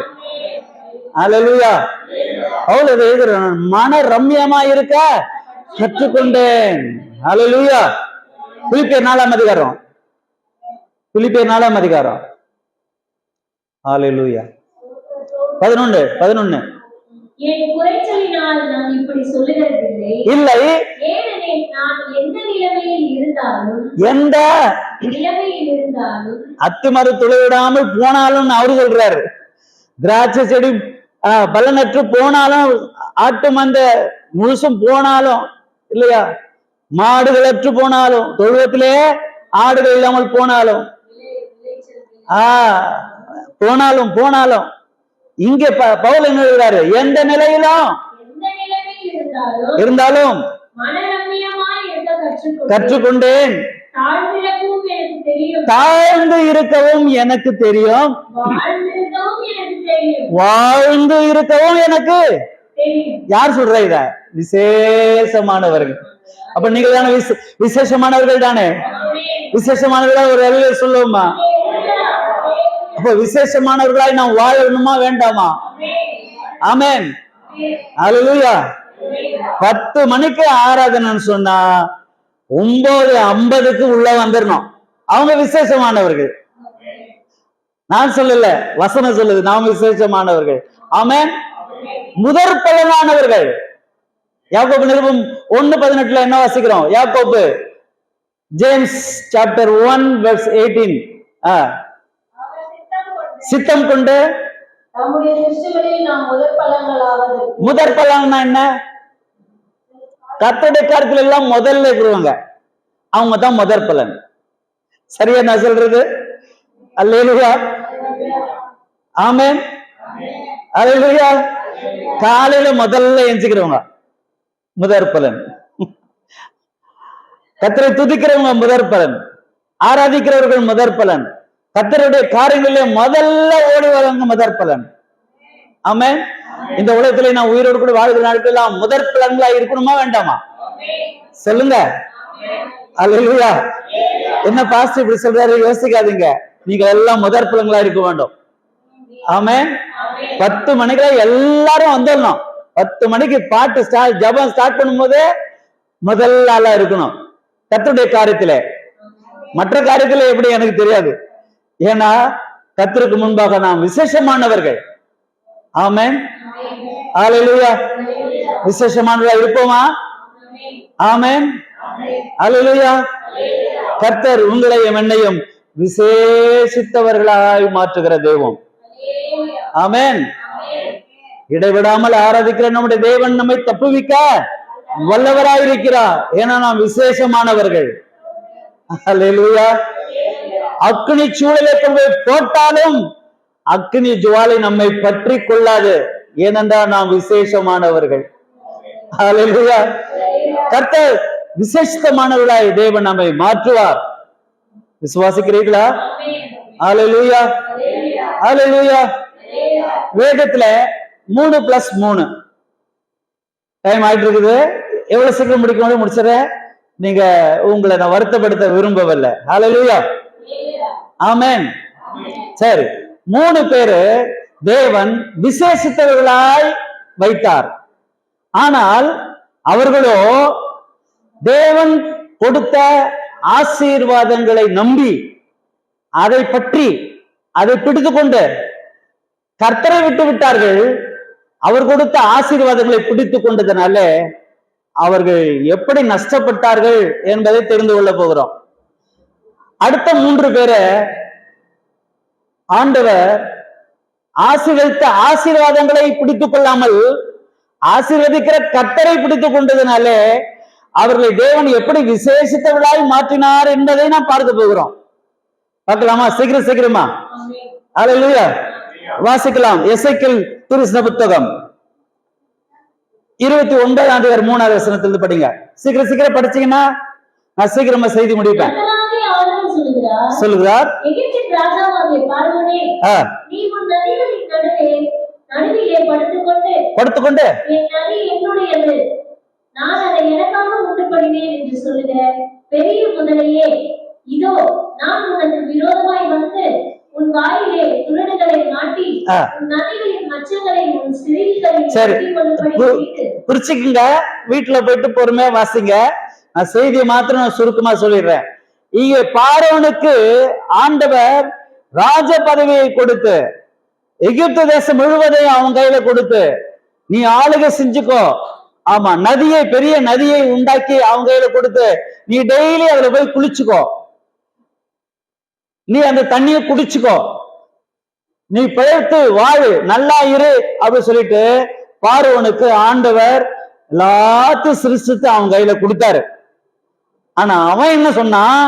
அல்லேலூயா. அவ்வளவு எழுதுறேன், மன ரம்மியமா இருக்க கற்றுக்கொண்டேன். அல்லேலூயா. பிலிப்பியர் 4ஆம் அதிகாரம், பிலிப்பியர் 4ஆம் அதிகாரம். அல்லேலூயா. 11. என் குறைச்சலினால் நான் இப்படி சொல்லுகிறதில்லை. இல்லை, ஏனெனில் நான் எந்த நிலைமையில் இருந்தாலும் அத்துமறு துளைவிடாமல் போனாலும் அவரு சொல்றாரு. திராட்சை செடி பலனற்று போனாலும், ஆட்டு மந்த முழுசும் போனாலும், இல்லையா, மாடுகளற்று போனாலும், தொழுவத்திலே ஆடுகள் இல்லாமல் போனாலும், போனாலும் இங்க பவுல் என்ன எழுதுறாரு? எந்த நிலையிலும் இருந்தாலும் கற்றுக்கொண்டேன். தாழ்ந்து இருக்கவும் எனக்கு தெரியும், வாழ்ந்து இருக்கவும் எனக்கு. யார் சொல்ற இத? விசேஷமானவர்கள். அப்ப நீங்கள் தானே விசேஷமானவர்கள் தானே? விசேஷமானவர்களா ஒரு அறிவியல் சொல்லுவோமா? அப்ப விசேஷமானவர்களாய் நாம் வாழணுமா வேண்டாமா? ஆமென். அல்லேலூயா. 10 மணிக்கு ஆராதனைன்னு சொன்னா 9:50 உள்ள வந்துடணும். அவங்க விசேஷமானவர்கள். நான் சொல்லல, வசனம் சொல்லுது நாம் விசேஷமானவர்கள். ஆமென். முதற் பலனானவர்கள். யாக்கோபு நிருபம் 1:18 என்ன வாசிக்கிறோம்? யாக்கோபு, ஜேம்ஸ் சாப்டர் 1:18. சித்தம் கொண்டு முதற் பலன் என்ன? கர்த்தருடைய காரியத்துல எல்லாம் முதல்ல இருக்கிறவங்க அவங்க தான் முதற் பலன். சரியா நான் சொல்றது? அல்லேலூயா. ஆமென். அல்லேலூயா. காலையில முதல்ல எஞ்சிக்கிறவங்க முதற் பலன். கர்த்தரை துதிக்கிறவங்க முதற் பலன், ஆராதிக்கிறவர்கள் முதற் பலன், கர்த்தருடைய காரியங்களிலே முதல்ல ஓடி வரவங்க முதற் பலன். ஆமென். இந்த உலகத்திலே நான் உயிரோடு கூட வாழ்கிற நாட்களெல்லாம் முதற் பலன்களா இருக்கணுமா வேண்டாமா? சொல்லுங்க. அல்லேலூயா. என்ன பாஸ்டர் இப்படி சொல்றாரு? யோசிக்காதீங்க, நீங்க எல்லாம் முதற் பலன்களா இருக்க வேண்டும். ஆமென். 10 மணிக்கு எல்லாரும் வந்துடணும். 10 மணிக்கு பாட்டு ஜபம் ஸ்டார்ட் பண்ணும்போது முதல் ஆளா இருக்கணும் கர்த்தருடைய காரியத்திலே. மற்ற காரியத்திலே எப்படி எனக்கு தெரியாது. ஏன்னா கர்த்தருக்கு முன்பாக நாம் விசேஷமானவர்கள். ஆமென். அல்லேலூயா. விசேஷமானவர்களா இருப்போமா? ஆமென். அல்லேலூயா. கர்த்தர் உங்களையும் என்னையும் விசேஷித்தவர்களாய் மாற்றுகிற தெய்வம். ஆமென். இடைவிடாமல் ஆராதிக்கிற நம்முடைய தேவன் நம்மை தப்புவிக்க வல்லவராயிருக்கிறார். ஏன்னா நாம் விசேஷமானவர்கள். அல்லேலூயா. அக்னி சூழலை கொண்டு போட்டாலும் அக்னி ஜுவாலை நம்மை பற்றி கொள்ளாது. ஏனென்றால் நாம் விசேஷமானவர்கள். அல்லேலூயா. கர்த்தர் விசேஷமானவர்களாய் தேவன் நம்மை மாற்றுவார். விசுவாசிக்கிறீர்களா? அல்லேலூயா. அல்லேலூயா. வேதத்துல 3+3 டைம் ஆயிட்டு இருக்குது. எவ்வளவு சீக்கிரம் முடிக்கும் முடிச்சிடறேன். நீங்க உங்களை நான் வருத்தப்படுத்த விரும்பவில்லை. அல்லேலூயா. ஆமென். சரி, 3 பேரு தேவன் விசேஷித்தவர்களாய் வைத்தார். ஆனால் அவர்களோ தேவன் கொடுத்த ஆசீர்வாதங்களை நம்பி அதை பற்றி அதை பிடித்து கொண்டு கர்த்தரை விட்டு விட்டார்கள். அவர் கொடுத்த ஆசீர்வாதங்களை பிடித்து கொண்டதனால அவர்கள் எப்படி நஷ்டப்பட்டார்கள் என்பதை தெரிந்து கொள்ள போகிறோம். அடுத்த 3 பேரை ஆண்டவர் ஆசீர்வதித்த ஆசீர்வாதங்களை பிடித்துக் கொள்ளாமல் ஆசீர்வதிக்கிற கர்த்தரை பிடித்துக் கொண்டதனாலே அவர்களை தேவன் எப்படி விசேஷித்தவர்களாய் மாற்றினார் என்பதை நாம் பார்க்க போகிறோம். பார்க்கலாமா? சீக்கிரமா. அல்லேலூயா. வாசிக்கலாம். எசேக்கியேல் தீர்க்கதரிசன புத்தகம் 29:3 படிங்க. சீக்கிரம் படிச்சீங்கன்னா நான் சீக்கிரமா செய்தி முடிப்பேன். சொல்லுகிறார், நடுவிலே படுத்துக்கொண்டு என் நதி என்னுடையது, நான் அதை எனக்காக உண்டு பண்ணினேன் என்று சொல்லுகிற பெரிய முதலையே, இதோ நான் உனக்கு விரோதமாய் வந்து உன் வாயிலே துரடுகளை மாட்டி உன் நதிகளின் மச்சங்களை உன் சிறைகளில் கட்டிக் கொள்ளும்படி செய்து. குறிச்சுக்குங்க, வீட்டுல போயிட்டு பொறுமையா வாசிங்க. நான் செய்தியை மாத்திரம் நான் சுருக்கமா சொல்லிடுறேன். இங்க பார்வோனுக்கு ஆண்டவர் ராஜ பதவியை கொடுத்து எகிப்து தேசம் முழுவதையும் அவன் கையில கொடுத்து நீ ஆளுகை செஞ்சுக்கோ. ஆமா, நதியை, பெரிய நதியை உண்டாக்கி அவங்க கையில கொடுத்து நீ டெய்லி அதுல போய் குளிச்சுக்கோ, நீ அந்த தண்ணியை குடிச்சுக்கோ, நீ பிழைத்து வாழு, நல்லா இரு அப்படின்னு சொல்லிட்டு பார்வோனுக்கு ஆண்டவர் எல்லாத்தையும் சிருஷ்டித்து அவன் கையில கொடுத்தாரு. ஆனா அவன் என்ன சொன்னான்?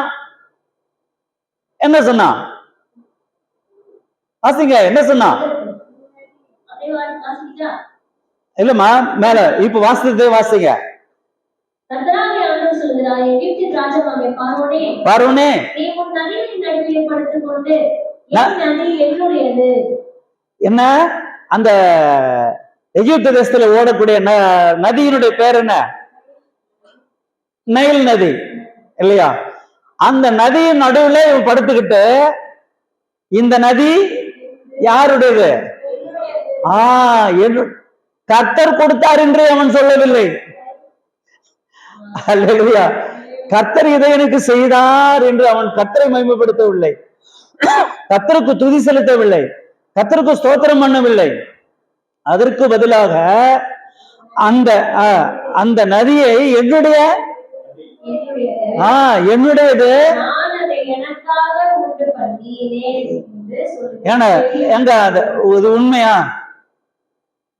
வாசிங்க, என்ன சொன்னான்? இல்லம்மா, மேல இப்ப வாசித்தே வாசிங்க. கர்த்தராகிய ஆண்டவர் சொல்கிறார், எகிப்தின் ராஜாவாகிய பார்வோனே, நீ உன் நதிகளின் நடுவிலே படுத்துக்கொண்டு என் நதி என்னுடையது. என்ன? அந்த எகிப்து தேசத்துல ஓடக்கூடிய நதியினுடைய பேர் என்ன? நைல் நதி இல்லையா? அந்த நதியின் நடுவுல இவன் படுத்துக்கிட்டு இந்த நதி யாருடையது? கர்த்தர் கொடுத்தார் என்று அவன் சொல்லவில்லை. அல்லேலூயா. கர்த்தர் இதை எனக்கு செய்தார் என்று அவன் கர்த்தரை மகிமைப்படுத்தவில்லை, கர்த்தருக்கு துதி செலுத்தவில்லை, கர்த்தருக்கு ஸ்தோத்திரம் பண்ணவில்லை. அதற்கு பதிலாக அந்த நதியை என்னுடையது, ஏன்னா எங்க இது உண்மையா?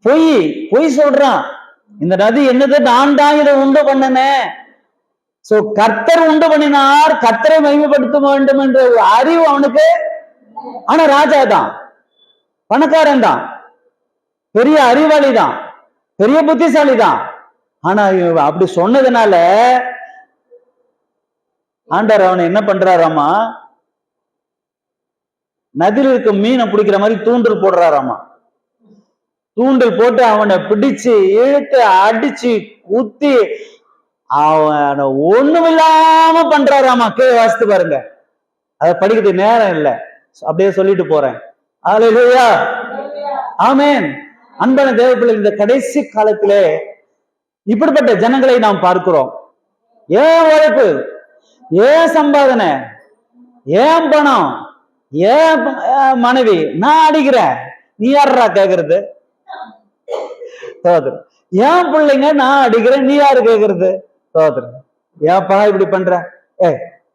பொய் சொல்றான். இந்த நதி என்னது? நான் தான் இதை உண்டு பண்ணனேன். சோ கர்த்தர் உண்டு பண்ணினார், கர்த்தரை மகிமைப்படுத்த வேண்டும் என்ற ஒரு அறிவு அவனுக்கு. ஆனா ராஜா தான், பணக்காரன் தான், பெரிய அறிவாளி தான், பெரிய புத்திசாலி தான். ஆனா அப்படி சொன்னதுனால ஆண்டவர் அவனை என்ன பண்றாராமா? நதியில் இருக்க மீனை பிடிக்கிற மாதிரி தூண்டல் போடுறாராமா. தூண்டல் போட்டு அவனை பிடிச்சு இழுத்து அடிச்சு குத்தி அவனை ஒண்ணுமில்லாம பண்றாராமா. கீழே வாசித்து பாருங்க, அதை படிக்கிறது நேரம் இல்லை, அப்படியே சொல்லிட்டு போறேன். அல்லேலூயா, ஆமென். அன்பான தேவப்பிள்ளை, இந்த கடைசி காலத்திலே இப்படிப்பட்ட ஜனங்களை நாம் பார்க்கிறோம். ஏன் உழைப்பு, ஏன் சம்பாதனை, ஏன் பணம், ஏன் மனைவி, நான் அடிக்கிறேன், நீ யாரா கேக்குறது? சோதரன், ஏன் பிள்ளைங்க நான் அடிக்கிறேன், நீ யாரு கேக்குறது? சோதரன், ஏன்ப்பா இப்படி பண்ற?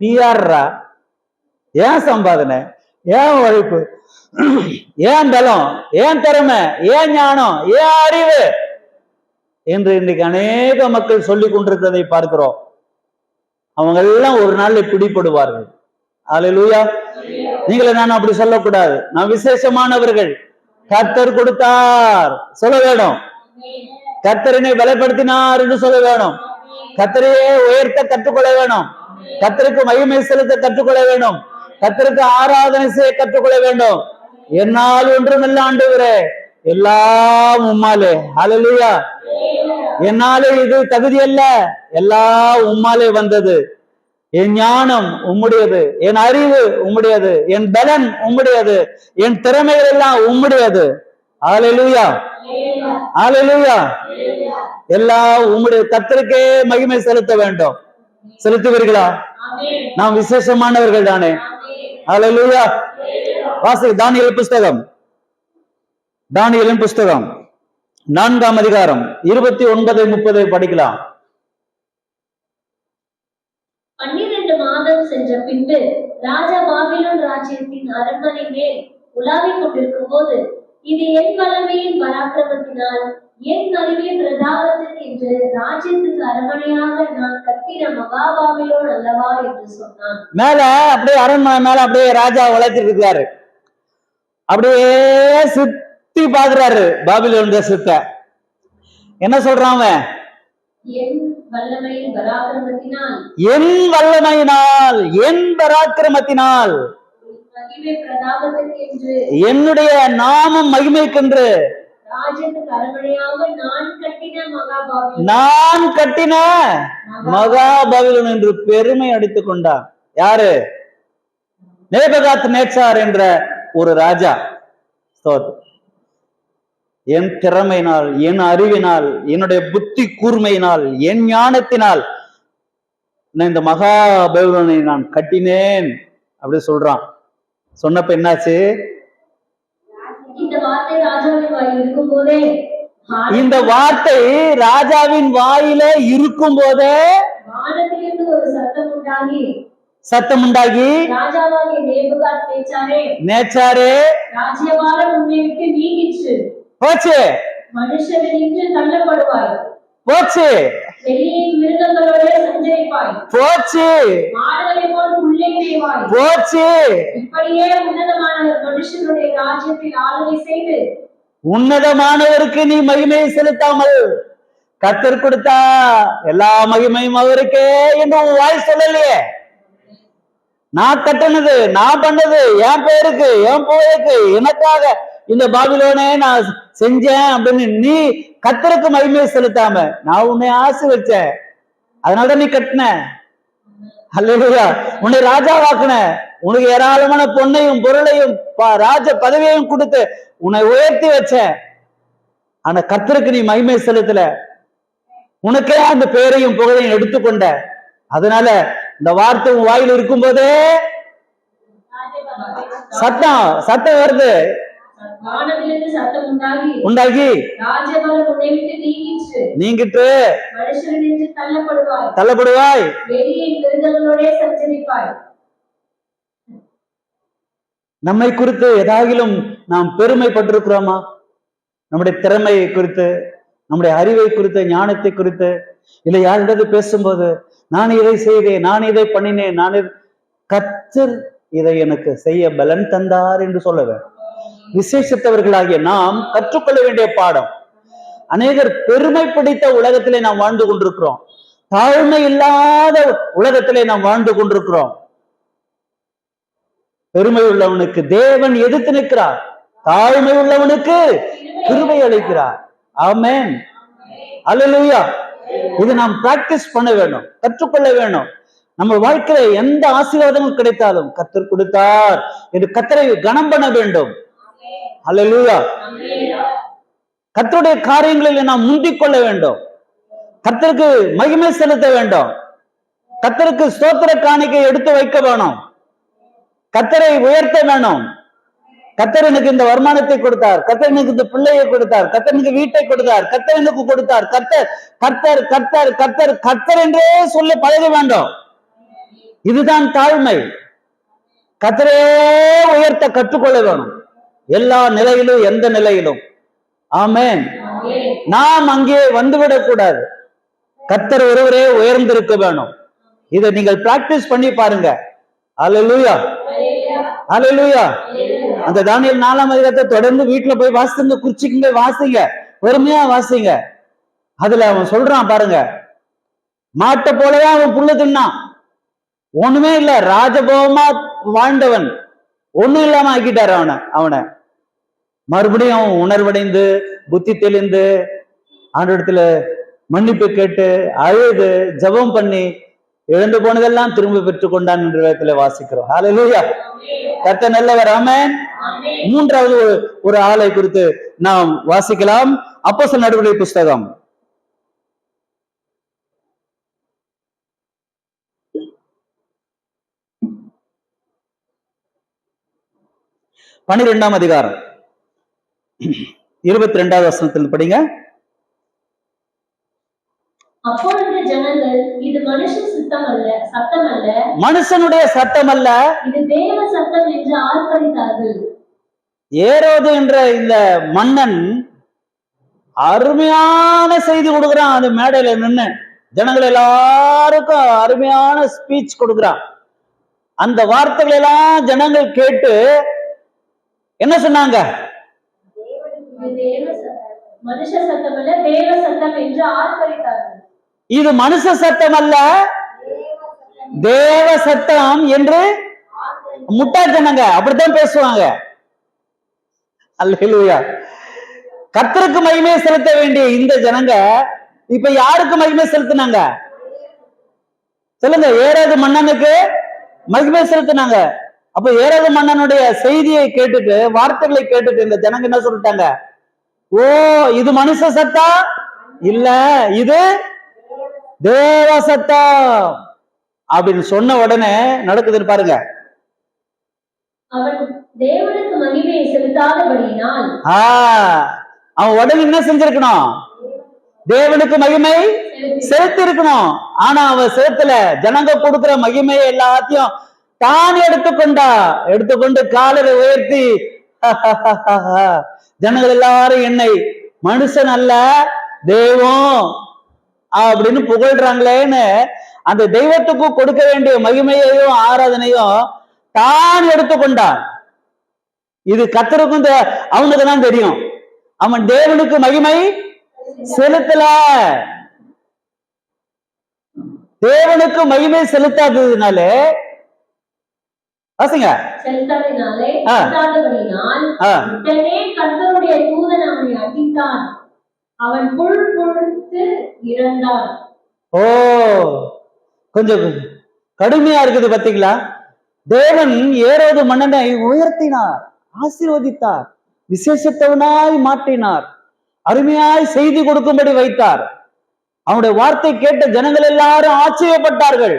நீ யாரா? ஏன் சம்பாதனை, ஏன் உழைப்பு, ஏன் பலம், ஏன் திறமை, ஏன் ஞானம், ஏன் அறிவு என்று இன்றைக்கு அநேக மக்கள் சொல்லிக் கொண்டிருக்கிறதை பார்க்கிறோம். அவங்க எல்லாம் ஒரு நாள்ல பிடிபடுவார்கள். அல்லேலூயா. நீங்களே நான் அப்படி சொல்லக்கூடாது. நான் விசேஷமானவர்கள், கர்த்தர் கொடுத்தார் சொல்ல வேணும், கர்த்தரினை பலப்படுத்தினார் என்று சொல்ல வேணும், கர்த்தரையே உயர்த்த கற்றுக்கொள்ள வேணும், கர்த்தருக்கு மகிமை செலுத்த கற்றுக்கொள்ள வேண்டும், கர்த்தருக்கு ஆராதனை செய்ய கற்றுக்கொள்ள வேண்டும். என்னால் ஒன்றுமில்ல ஆண்டவரே, எல்லாம் உம்மாலே. அல்லேலூயா. என்னாலே இது தகுதி அல்ல, எல்லாம் உம்மாலே வந்தது. என் ஞானம் உம்முடையது, என் அறிவு உம்முடையது, என் பலன் உம்முடையது, என் திறமைகள் எல்லாம் உம்முடையது. அல்லேலூயா, அல்லேலூயா. எல்லாம் உம்முடைய. கர்த்தருக்கே மகிமை செலுத்த வேண்டும். செலுத்துவீர்களா? நாம் விசேஷமானவர்கள் தானே. அல்லேலூயா. வாசி தானியேல் புஸ்தகம், தானியேலின் புஸ்தகம் 4ஆம் அதிகாரம் 29-30 படிக்கலாம். 12 மாதம் சென்ற பின்பு ராஜா பாபிலோன் ராஜ்யத்தின் அரண்மனை மேல் உலாவிக் கொண்டிருக்கும் போது, இது என் வல்லமையின் பராக்கிரமத்தினால் என் அறிவின் பிரதாபத்தில் என்று ராஜ்யத்துக்கு அரண்மனையாக நான் கட்டின மகா பாபிலோன் அல்லவா என்று சொன்னான். மேல அப்படியே அரண்மனை மேல அப்படியே ராஜா வளர்த்திட்டு இருக்காரு. அப்படியே சுத்தி பாக்குறாரு பாபிலோன் தேசத்தை. என்ன சொல்றான் அவன்? என் வல்லமையின் பராக்கிரமத்தினால், என் வல்லமையினால், என் பராக்கிரமத்தினால், மகிமை பிரதாபத்திற்கு என்று, என்னுடைய நாமம் மகிமைக்கென்று ராஜ்யத்துக்கு அரவணையாக நான் கட்டின மகாபாபிலோன் நான் கட்டின மகாபாபிலோன் என்று பெருமை அடித்துக் கொண்டார். யாரு? நேபுகாத் நேச்சார் என்ற ஒரு ராஜா. ஸ்தோத்திரம். என் திறமையினால், என் அறிவினால், என்னுடைய புத்தி கூர்மையினால், என் ஞானத்தினால் இந்த மகாபாபிலோனை நான் கட்டினேன் அப்படி சொல்றான். சொன்னப்ப என்னாச்சு? இந்த வார்த்தை ராஜாவின் வாயில் இருக்கும் போதே இந்த வார்த்தை ராஜாவின் வாயில இருக்கும் போதே வானத்திலிருந்து ஒரு சத்தம் உண்டாகி ராஜாவாகிய நேபுகாத் நேச்சாரே ராஜ்யபாரம் உன்னை விட்டு நீங்கிற்று. போச்சு, மனுஷன் நின்று தள்ளப்படுவாய். போச்சு, வெளியின் மிருகங்களோட சஞ்சரிப்பாய். போச்சு, மாடுகளை போல் உள்ளே மேய்வாய். போச்சு. இப்படியே உன்னதமான மனுஷனுடைய ராஜ்யத்தில் ஆளுகை செய்து உன்னதமானவருக்கு நீ மகிமையை செலுத்தாமல் கர்த்தர் கொடுத்தா எல்லா மகிமையும் அவருக்கே என்று உன் வாய் சொல்லலையே. நான் கட்டினது, நான் பண்ணது, என் பேருக்கு, என் புகழுக்கு, எனக்காக இந்த பாபிலோனே நான் செஞ்சேன் அப்படின்னு நீ கர்த்தருக்கு மகிமையை செலுத்தாம நான் உன்னை ஆசை வச்சேன், அதனாலதான் நீ கட்டின. அல்லேலூயா. உன்னை ராஜாவாக்குன, உனக்கு ஏராளமான பொன்னையும் பொருளையும் ராஜ பதவியையும் கொடுத்து உன்னை உயர்த்தி வச்ச. ஆனா கர்த்தருக்கு நீ மகிமை செலுத்தல, உனக்கே அந்த பேரையும் புகழையும் எடுத்துக்கொண்ட. அதனால இந்த வார்த்தை உன் வாயில் இருக்கும் போதே சத்தம் வருது. வானத்திலிருந்து சத்தம் உண்டாகி ராஜ்யபாரம் உன்னை விட்டு நீங்கிற்று. நீங்கிட்டு மனுஷன் நின்று தள்ளப்படுவாய். வெளியின் மிருகங்களோட சஞ்சரிப்பாய். நம்மை குறித்து ஏதாகிலும் நாம் பெருமைப்பட்டிருக்கிறோமா? நம்முடைய திறமையை குறித்து, நம்முடைய அறிவை குறித்து, ஞானத்தை குறித்து, இல்லை யாரிடத்து பேசும்போது நான் இதை செய்தேன், நான் இதை பண்ணினேன், கர்த்தர் இதை எனக்கு செய்ய பலன் தந்தார் என்று சொல்ல வேண்டும். விசேஷித்தவர்களாகிய நாம் கற்றுக்கொள்ள வேண்டிய பாடம். அநேகர் பெருமை பிடித்த உலகத்திலே நாம் வாழ்ந்து கொண்டிருக்கிறோம். தாழ்மை இல்லாத உலகத்திலே நாம் வாழ்ந்து கொண்டிருக்கிறோம். பெருமை உள்ளவனுக்கு தேவன் எதிர்த்து நிற்கிறார், தாழ்மை உள்ளவனுக்கு கிருபை அளிக்கிறார். ஆமென், அல்லேலூயா. இது நாம் பிராக்டிஸ் பண்ண வேண்டும், கற்றுக்கொள்ள வேண்டும். நம்ம வாழ்க்கையில எந்த ஆசீர்வாதங்கள் கிடைத்தாலும் கர்த்தர் கொடுத்தார் என்று கர்த்தரை கனம் பண்ண வேண்டும். அல்லேலூயா. கர்த்தருடைய காரியங்களில் நாம் முந்திக் கொள்ள வேண்டும், கர்த்தருக்கு மகிமை செலுத்த வேண்டும், கர்த்தருக்கு ஸ்தோத்திர காணிக்கை எடுத்து வைக்க வேணும், கர்த்தரை உயர்த்த வேணும். கர்த்தர் எனக்கு இந்த வருமானத்தை கொடுத்தார், கர்த்தர் எனக்கு இந்த பிள்ளையை கொடுத்தார், கர்த்தர் எனக்கு வீட்டை கொடுத்தார், கர்த்தர் எனக்கு கொடுத்தார், கர்த்தர் கர்த்தர் கர்த்தர் கர்த்தர் கர்த்தர் என்றே சொல்லி பழக வேண்டும். இதுதான் தாழ்மை. கர்த்தரே உயர்த்த கற்றுக்கொள்ள வேணும், எல்லா நிலையிலும், எந்த நிலையிலும். ஆமென். நாம் அங்கே வந்துவிடக் கூடாது, கர்த்தர் ஒருவரே உயர்ந்திருக்க வேணும். இதை நீங்கள் பிராக்டிஸ் பண்ணி பாருங்க. அல்லேலூயா, அல்லேலூயா. அந்த தானியேல் 4ஆம் அதிகாரத்தை தொடர்ந்து வீட்டுல போய் வாசிங்க, குறிச்சிங்க, வாசிங்க, பொறுமையா வாசிங்க. அதுல அவன் சொல்றான் பாருங்க, மாட்டை போலவே அவன் புல்லு தின்னான், ஒண்ணுமே இல்ல, ராஜபோகமா வாழ்ந்தவன் ஒண்ணும் இல்லாம ஆக்கிட்டாரு அவனை. மறுபடியும் அவன் உணர்வடைந்து புத்தி தெளிந்து ஆண்டவரிடத்துல மன்னிப்பு கேட்டு அழுது ஜெபம் பண்ணி இழந்து போனதெல்லாம் திரும்ப பெற்றுக் கொண்டான் என்ற விதத்துல வாசிக்கிறோம். ஹல்லேலூயா. கர்த்தர் நல்லவர். ஆமென். மூன்றாவது ஒரு ஆளை குறித்து நாம் வாசிக்கலாம். அப்போஸ்தலர் நடவடிக்கை புஸ்தகம் 12ஆம் அதிகாரம் 22வது வசனத்தில் படிங்க. அப்பொழுது ஜனங்கள், இது மனுஷனுடைய சத்தம் அல்ல, இது தேவ சத்தம் என்று ஆர்ப்பரித்தார்கள். ஏரோது என்ற இந்த மன்னன் அருமையான செய்தி கொடுக்கிறான். அந்த மேடையில நின்று ஜனங்கள் எல்லாருக்கும் அருமையான ஸ்பீச் கொடுக்கிறான். அந்த வார்த்தைகள் எல்லாம் ஜனங்கள் கேட்டு என்ன சொன்னாங்க? மனுஷ சத்தம் அல்ல, தேவ சத்தம் என்று ஆர்ப்பரித்தார்கள். இது மனுஷ சத்தம் அல்ல, தேவ சத்தம் என்று முட்டா ஜனங்க அப்படித்தான் பேசுவாங்க. அல்லேலூயா. கர்த்தருக்கு மகிமையை செலுத்த வேண்டிய இந்த ஜனங்க இப்ப யாருக்கு மகிமை செலுத்தினாங்க சொல்லுங்க? ஏரோது மன்னனுக்கு மகிமை செலுத்தினாங்க. அப்ப ஏரோது மன்னனுடைய செய்தியை கேட்டுட்டு, வார்த்தைகளை கேட்டுட்டு இந்த ஜனங்க என்ன சொல்லிட்டாங்க? ஓ, இது மனுஷ சத்தம் இல்ல, இது தேவ சத்தம் அப்படின்னு சொன்ன உடனே நடக்குதுன்னு பாருங்க. அவன் தேவனுக்கு மகிமையை செலுத்தாதபடியினால் அவன் உடனே என்ன செஞ்சிருக்கணும்? தேவனுக்கு மகிமை செலுத்தி இருக்கணும். ஆனா அவன் செலுத்தல. ஜனங்க கொடுக்கிற மகிமையை எல்லாத்தையும் தான் எடுத்துக்கொண்டு காலரை உயர்த்தி ஜனங்கள் எல்லாரும் என்னை மனுஷன் அல்ல தெய்வம் அப்படின்னு புகழ்றாங்களேன்னு அந்த தெய்வத்துக்கு கொடுக்க வேண்டிய மகிமையையும் ஆராதனையும் தான் எடுத்துக்கொண்டான். இது கர்த்தருக்கும் அவனுக்கு தான் தெரியும். அவன் தேவனுக்கு மகிமை செலுத்தல. தேவனுக்கு மகிமை செலுத்தாததுனால கர்த்தருடைய தூதன் அவனை அடித்தான், அவன் புல் புழுத்து இறந்தான். ஓ, கொஞ்சம் கடுமையா இருக்குது பாத்தீங்களா? தேவன் ஏரோது மன்னனை உயர்த்தினார், ஆசீர்வதித்தார், விசேஷத்தவனாய் மாற்றினார், அருமையாய் செய்தி கொடுக்கும்படி வைத்தார். அவனுடைய வார்த்தை கேட்ட ஜனங்கள் எல்லாரும் ஆச்சரியப்பட்டார்கள்.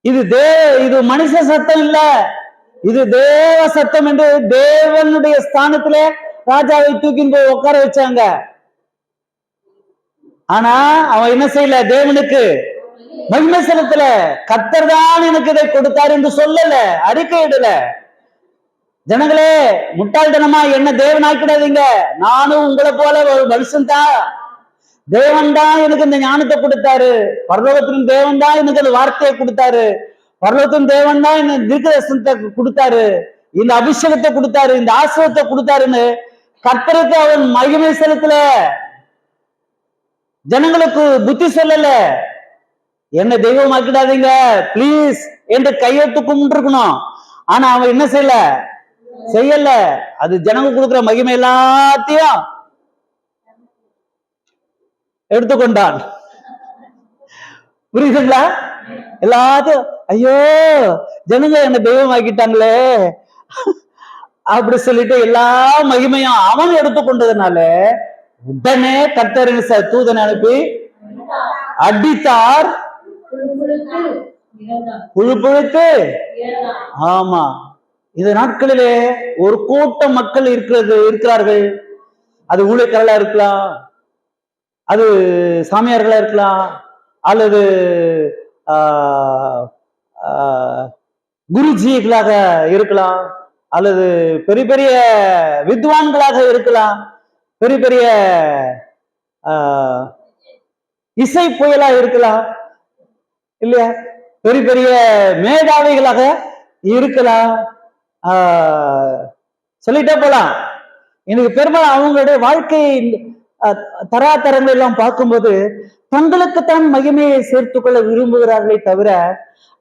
இது மனுஷ சத்தம் இல்ல, இது தேவ சத்தம் என்று தேவனுடைய ஸ்தானத்திலே ராஜாவை தூக்கின்னு போய் உட்கார வச்சாங்க. ஆனா அவன் என்ன செய்யல? தேவனுக்கு மகிமை செலுத்தல. கர்த்தர் தான் எனக்கு இதை கொடுத்தார் என்று சொல்லல, அறிக்கையிடல. ஜனங்களே, முட்டாள்தனமா என்ன தேவன் ஆக்கிடாதீங்க. நானும் உங்களை போல ஒரு மனுஷன் தான். தேவன் தான் எனக்கு இந்த ஞானத்தை கொடுத்தாரு. பரலோகத்தின் தேவன் தான் எனக்கு அந்த வார்த்தையை கொடுத்தாரு. பரலோகத்தின் தேவன் தான் எனக்கு தீர்க்கதரிசனத்தை கொடுத்தாரு, இந்த அபிஷேகத்தை கொடுத்தாரு, இந்த ஆசீர்வாதத்தை கொடுத்தாருன்னு கர்த்தருக்கு அவன் மகிமை செலுத்தல. ஜனங்களுக்கு புத்தி சொல்லல. என்ன தெய்வம் ஆக்கிடாதீங்க பிளீஸ் என்று கையெழுத்து கும்பிட்டுருக்கணும். ஆனா அவன் என்ன செய்யல. அது ஜனங்க கொடுக்கிற மகிமை எல்லாத்தையும் எடுத்துக்கொண்டான். புரியுதுங்களா? எல்லாத்தையும் ஐயோ ஜனங்க என்ன தெய்வம் ஆக்கிட்டாங்களே அப்படி சொல்லிட்டு எல்லா மகிமையும் அவன் எடுத்துக்கொண்டதுனால உடனே கர்த்தரின் தூதனை அனுப்பி அடித்தார், புழுத்து. ஆமா, இந்த நாட்களிலே ஒரு கூட்டம் மக்கள் இருக்கிறார்கள். அது ஊழியக்காரர்களா இருக்கலாம், அது சாமியார்களா இருக்கலாம், அல்லது குருஜிகளாக இருக்கலாம், அல்லது பெரிய பெரிய வித்வான்களாக இருக்கலாம், பெரிய பெரிய இசை புயலா இருக்கலாம் இல்லையா, பெரிய பெரிய மேதாவிகளாக இருக்கலாம், சொல்லிட்டே போலாம். எனக்கு பெரும்பாலும் அவங்களுடைய வாழ்க்கை தராதரங்கள் எல்லாம் பார்க்கும்போது தங்களுக்குத்தான் மகிமையை சேர்த்துக்கொள்ள விரும்புகிறார்களே தவிர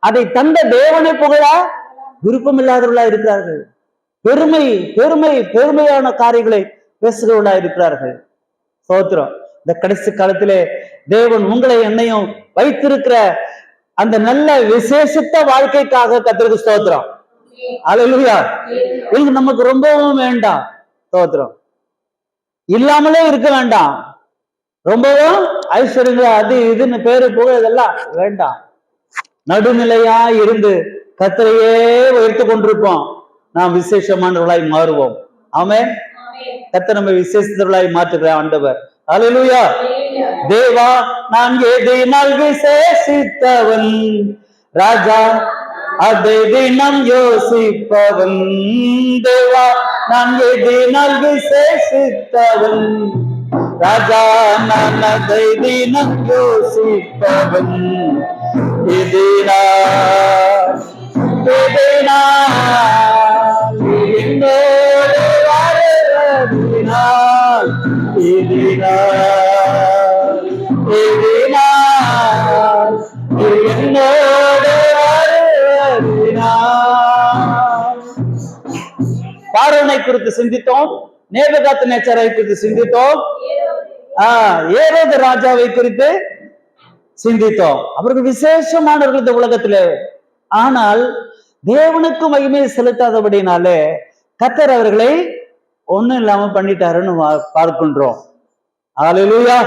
அதை தந்த தேவனை புகழ விருப்பம் இல்லாதவர்களா இருக்கிறார்கள். பெருமையான காரியங்களை பேசுகிறவர்களா இருக்கிறார்கள். ஸ்தோத்திரம். இந்த கடைசி காலத்திலே தேவன் உங்களை என்னையும் வைத்திருக்கிற அந்த நல்ல விசேஷத்த வாழ்க்கைக்காக கர்த்தருக்கு ஸ்தோத்திரம். அல்லேலூயா. இது நமக்கு ரொம்பவும் வேண்டாம். ஸ்தோத்திரம். இல்லாமலே இருக்க வேண்டாம். ரொம்பவும் ஐஸ்வர்யங்களா அது இதுன்னு பேரு போக இதெல்லாம் வேண்டாம். நடுநிலையா இருந்து கர்த்தரையே உயர்த்து கொண்டிருப்போம். நாம் விசேஷமானவர்களாய் மாறுவோம். ஆமென். கர்த்தர் நம்ம விசேஷத்தவர்களாய் மாற்றுகிற ஆண்டவர். அல்லேலூயா. தேவா நான் எதினால் விசேஷித்தவன், ராஜா அதை தினம் யோசிப்பவன். தேவா நான் எதினால் விசேஷித்தவன், ராஜா நான் அதை தினம் யோசிப்பவன். பார்வோனை குறித்து சிந்தித்தோம். நேபுகாத்நேச்சாரை குறித்து சிந்தித்தோம். ஏரோது ராஜாவை குறித்து சிந்தித்தோம். அவர்கள் விசேஷமானவர்கள் இந்த உலகத்துல. ஆனால் தேவனுக்கு மகிமையை செலுத்தாதபடினாலே கர்த்தர் அவர்களை ஒண்ணும் இல்லாம பண்ணிட்டாருன்னு பார்க்கின்றோம். அல்லேலூயா.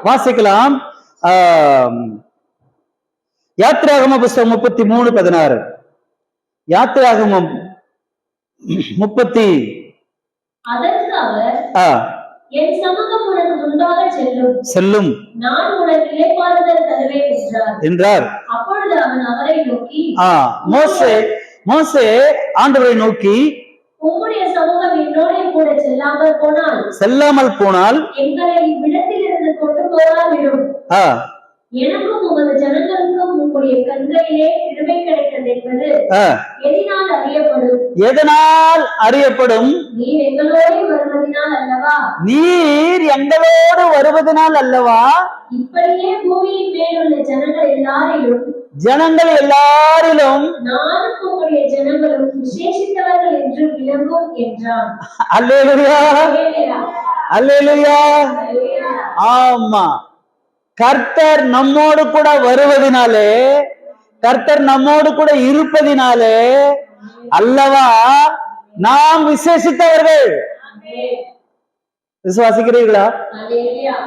வாசிக்கலாம். யாத்திராகம புஸ்தகம் 33:16. யாத்திராகமம் 30. அதற்கு அவர், என் சமூகம் உனக்கு முன்பாக செல்லும், நான் உனக்கு இளைப்பாறுதல் தருவேன் என்றார். அப்பொழுது அவன் அவரை நோக்கி, மோசே ஆண்டவரை நோக்கி, உம்முடைய சமூகம் என்னோட கூட செல்லாமல் போனால் எங்களை இவ்விடத்தில் இருந்து கொண்டு போகாவிடும். எனக்கும் உமது ஜனங்களுக்கும் உம்முடைய கண்களிலே கிருபை கிடைத்தது என்பது எதனால் அறியப்படும்? நீர் எங்களோடு வருவதனால் அல்லவா? இப்படியே பூமியின் மேலுள்ள ஜனங்கள் எல்லாரிலும் நானும் உம்முடைய ஜனங்களும் விசேஷித்தவர்கள் என்று விளங்கும் என்றான். அல்லேலூயா, அல்லேலூயா. ஆமா, கர்த்தர் நம்மோடு கூட வருவதனாலே, கர்த்தர் நம்மோடு கூட இருப்பதினாலே அல்லவா நாம் விசேஷித்தவர்கள். விசுவாசிக்கிறீர்களா?